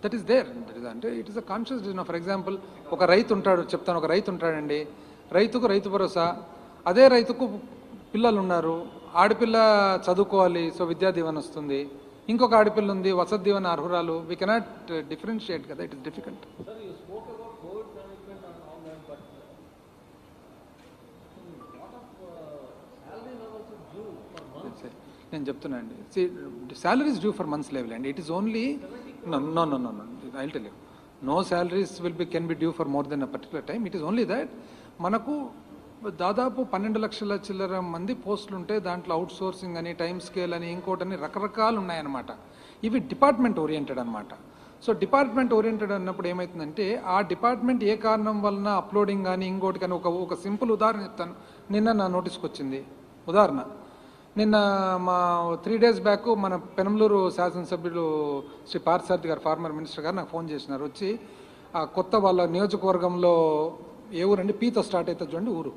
That is there. అంటే it is a conscious decision. For example ఒక రైతు ఉంటాడు, చెప్తాను, ఒక రైతు ఉంటాడండి, రైతుకు రైతు భరోసా, అదే రైతుకు పిల్లలు ఉన్నారు, ఆడపిల్ల చదువుకోవాలి, సో విద్యా దీవెన వస్తుంది, ఇంకొక ఆడపిల్ల ఉంది, Vasathi Deevena అర్హురాలు. We cannot differentiate కదా, ఇట్ ఇస్ డిఫికల్ట్. నేను చెప్తున్నా అండి, salaries due for months level and it is only no I'll tell you, no salaries can be due for more than a particular time. It is only that మనకు దాదాపు 12 లక్షల చిల్లర మంది పోస్టులు ఉంటే దాంట్లో అవుట్ సోర్సింగ్ అని, టైం స్కేల్ అని, ఇంకోటని రకరకాలు ఉన్నాయన్నమాట. ఇవి డిపార్ట్మెంట్ ఓరియంటెడ్ అనమాట. సో డిపార్ట్మెంట్ ఓరియంటెడ్ అన్నప్పుడు ఏమవుతుందంటే ఆ డిపార్ట్మెంట్ ఏ కారణం వలన అప్లోడింగ్ కానీ ఇంకోటి కానీ, ఒక సింపుల్ ఉదాహరణ చెప్తాను. నిన్న నా నోటీస్కి వచ్చింది ఉదాహరణ. నిన్న మా 3 days బ్యాక్ మన పెనంలూరు శాసనసభ్యులు శ్రీ పార్థసారథి గారు, ఫార్మర్ మినిస్టర్ గారు నాకు ఫోన్ చేసినారు. వచ్చి ఆ కొత్త వాళ్ళ నియోజకవర్గంలో ఏ ఊరండి, పీతో స్టార్ట్ అవుతుంది చూడండి ఊరు,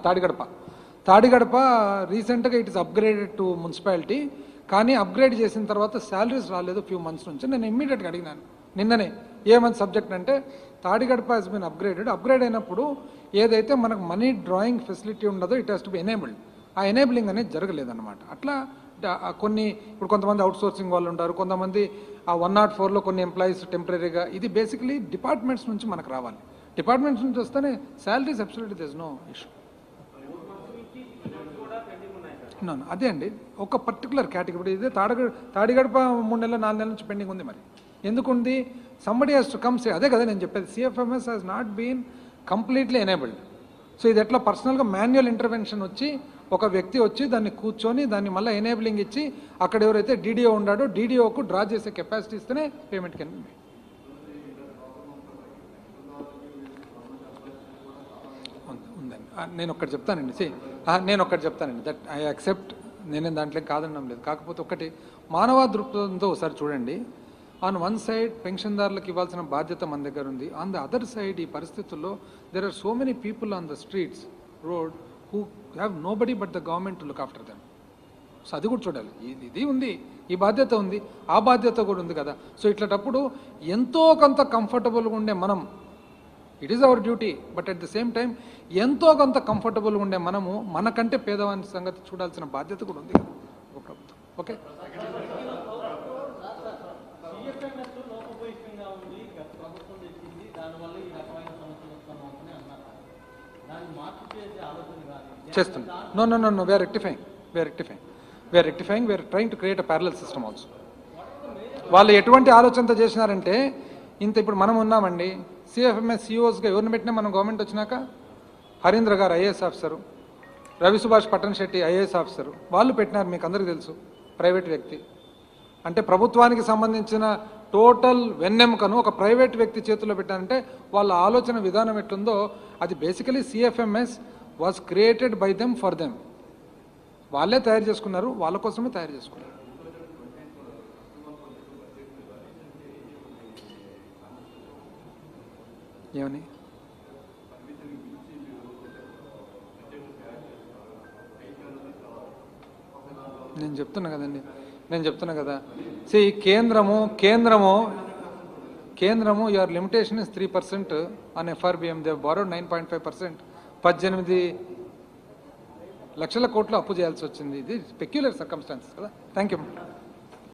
తాడిగడప రీసెంట్గా it is upgraded to municipality. కానీ అప్గ్రేడ్ చేసిన తర్వాత శాలరీస్ రాలేదు ఫ్యూ మంత్స్ నుంచి. నేను ఇమ్మీడియట్గా అడిగినాను నిన్ననే, ఏమంది సబ్జెక్ట్ అంటే, తాడిగడప హెస్ బీన్ అప్గ్రేడ్ అయినప్పుడు ఏదైతే మనకు మనీ డ్రాయింగ్ ఫెసిలిటీ ఉండదో it has to be enabled. ఆ ఎనేబులింగ్ అనేది జరగలేదన్నమాట. అట్లా కొన్ని ఇప్పుడు కొంతమంది అవుట్ సోర్సింగ్ వాళ్ళు ఉంటారు, కొంతమంది ఆ 104లో కొన్ని ఎంప్లాయీస్ టెంపరీగా. ఇది బేసికలీ డిపార్ట్మెంట్స్ నుంచి మనకు రావాలి. డిపార్ట్మెంట్స్ నుంచి వస్తేనే salaries absolutely there is no issue. అదే అండి, ఒక పర్టికులర్ కేటగిరీ. ఇదే తాడిగడప 3 నెలలు 4 నెలల నుంచి పెండింగ్ ఉంది. మరి ఎందుకుంది? Somebody has to come say. అదే కదా నేను చెప్పేది, CFMS has not been completely enabled. So ఇది ఎట్లా పర్సనల్గా మాన్యువల్ ఇంటర్వెన్షన్ వచ్చి ఒక వ్యక్తి వచ్చి దాన్ని కూర్చొని దాన్ని మళ్ళీ ఎనేబులింగ్ ఇచ్చి అక్కడ ఎవరైతే DDO ఉన్నాడో DDOకు డ్రా చేసే కెపాసిటీ ఇస్తేనే పేమెంట్ కెన్ బి. ఉందండి, నేను ఒక్కటి చెప్తానండి, దట్ ఐ యాక్సెప్ట్, నేనేం దాంట్లో కాదనడం లేదు. కాకపోతే ఒకటి మానవ దృక్పథంతో ఒకసారి చూడండి. ఆన్ వన్ సైడ్ పెన్షన్దారులకు ఇవ్వాల్సిన బాధ్యత మన దగ్గర ఉంది. ఆన్ ద అదర్ సైడ్ ఈ పరిస్థితుల్లో there are so many people on the streets road who have nobody but the government to look after them. So అది కూడా చూడాలి. ఇది ఉంది, ఈ బాధ్యత ఉంది, ఆ బాధ్యత కూడా ఉంది కదా. సో ఇట్లాంటప్పుడు ఎంతో కొంత కంఫర్టబుల్గా ఉండే మనం, it is our duty, but at the same time ఎంతో కొంత కంఫర్టబుల్గా ఉండే మనము మనకంటే పేదవాని సంగతి చూడాల్సిన బాధ్యత కూడా ఉంది కదా ఒక ప్రభుత్వం. ఓకే, చేస్తున్నాం. No, we are rectifying, we are trying to create a parallel system also. వాళ్ళు ఎటువంటి ఆలోచనతో చేసినారంటే, ఇంత ఇప్పుడు మనం ఉన్నామండి, CFMS CEOsగా ఎవరిని పెట్టినా మనం గవర్నమెంట్ వచ్చినాక, హరీంద్ర గారు IAS officer, Ravi Subhash Pattan Shetty IAS officer, వాళ్ళు పెట్టినారు. మీకు అందరికీ తెలుసు, ప్రైవేట్ వ్యక్తి. అంటే ప్రభుత్వానికి సంబంధించిన టోటల్ వెన్నెముకను ఒక ప్రైవేట్ వ్యక్తి చేతుల్లో పెట్టారంటే వాళ్ళ ఆలోచన విధానం ఎట్లుందో, అది basically CFMS was created by them for them. వాళ్ళే తయారు చేసుకున్నారు, వాళ్ళ కోసమే తయారు చేసుకున్నారు. ఏమని నేను చెప్తున్నా కదండి, కేంద్రము your limitation is 3% on FRBM. They borrowed 9.5%. 18 లక్షల కోట్లు అప్పు చేయాల్సి వచ్చింది. ఇది పెక్యులర్ సర్కమ్స్టాన్సెస్ కదా. Thank you.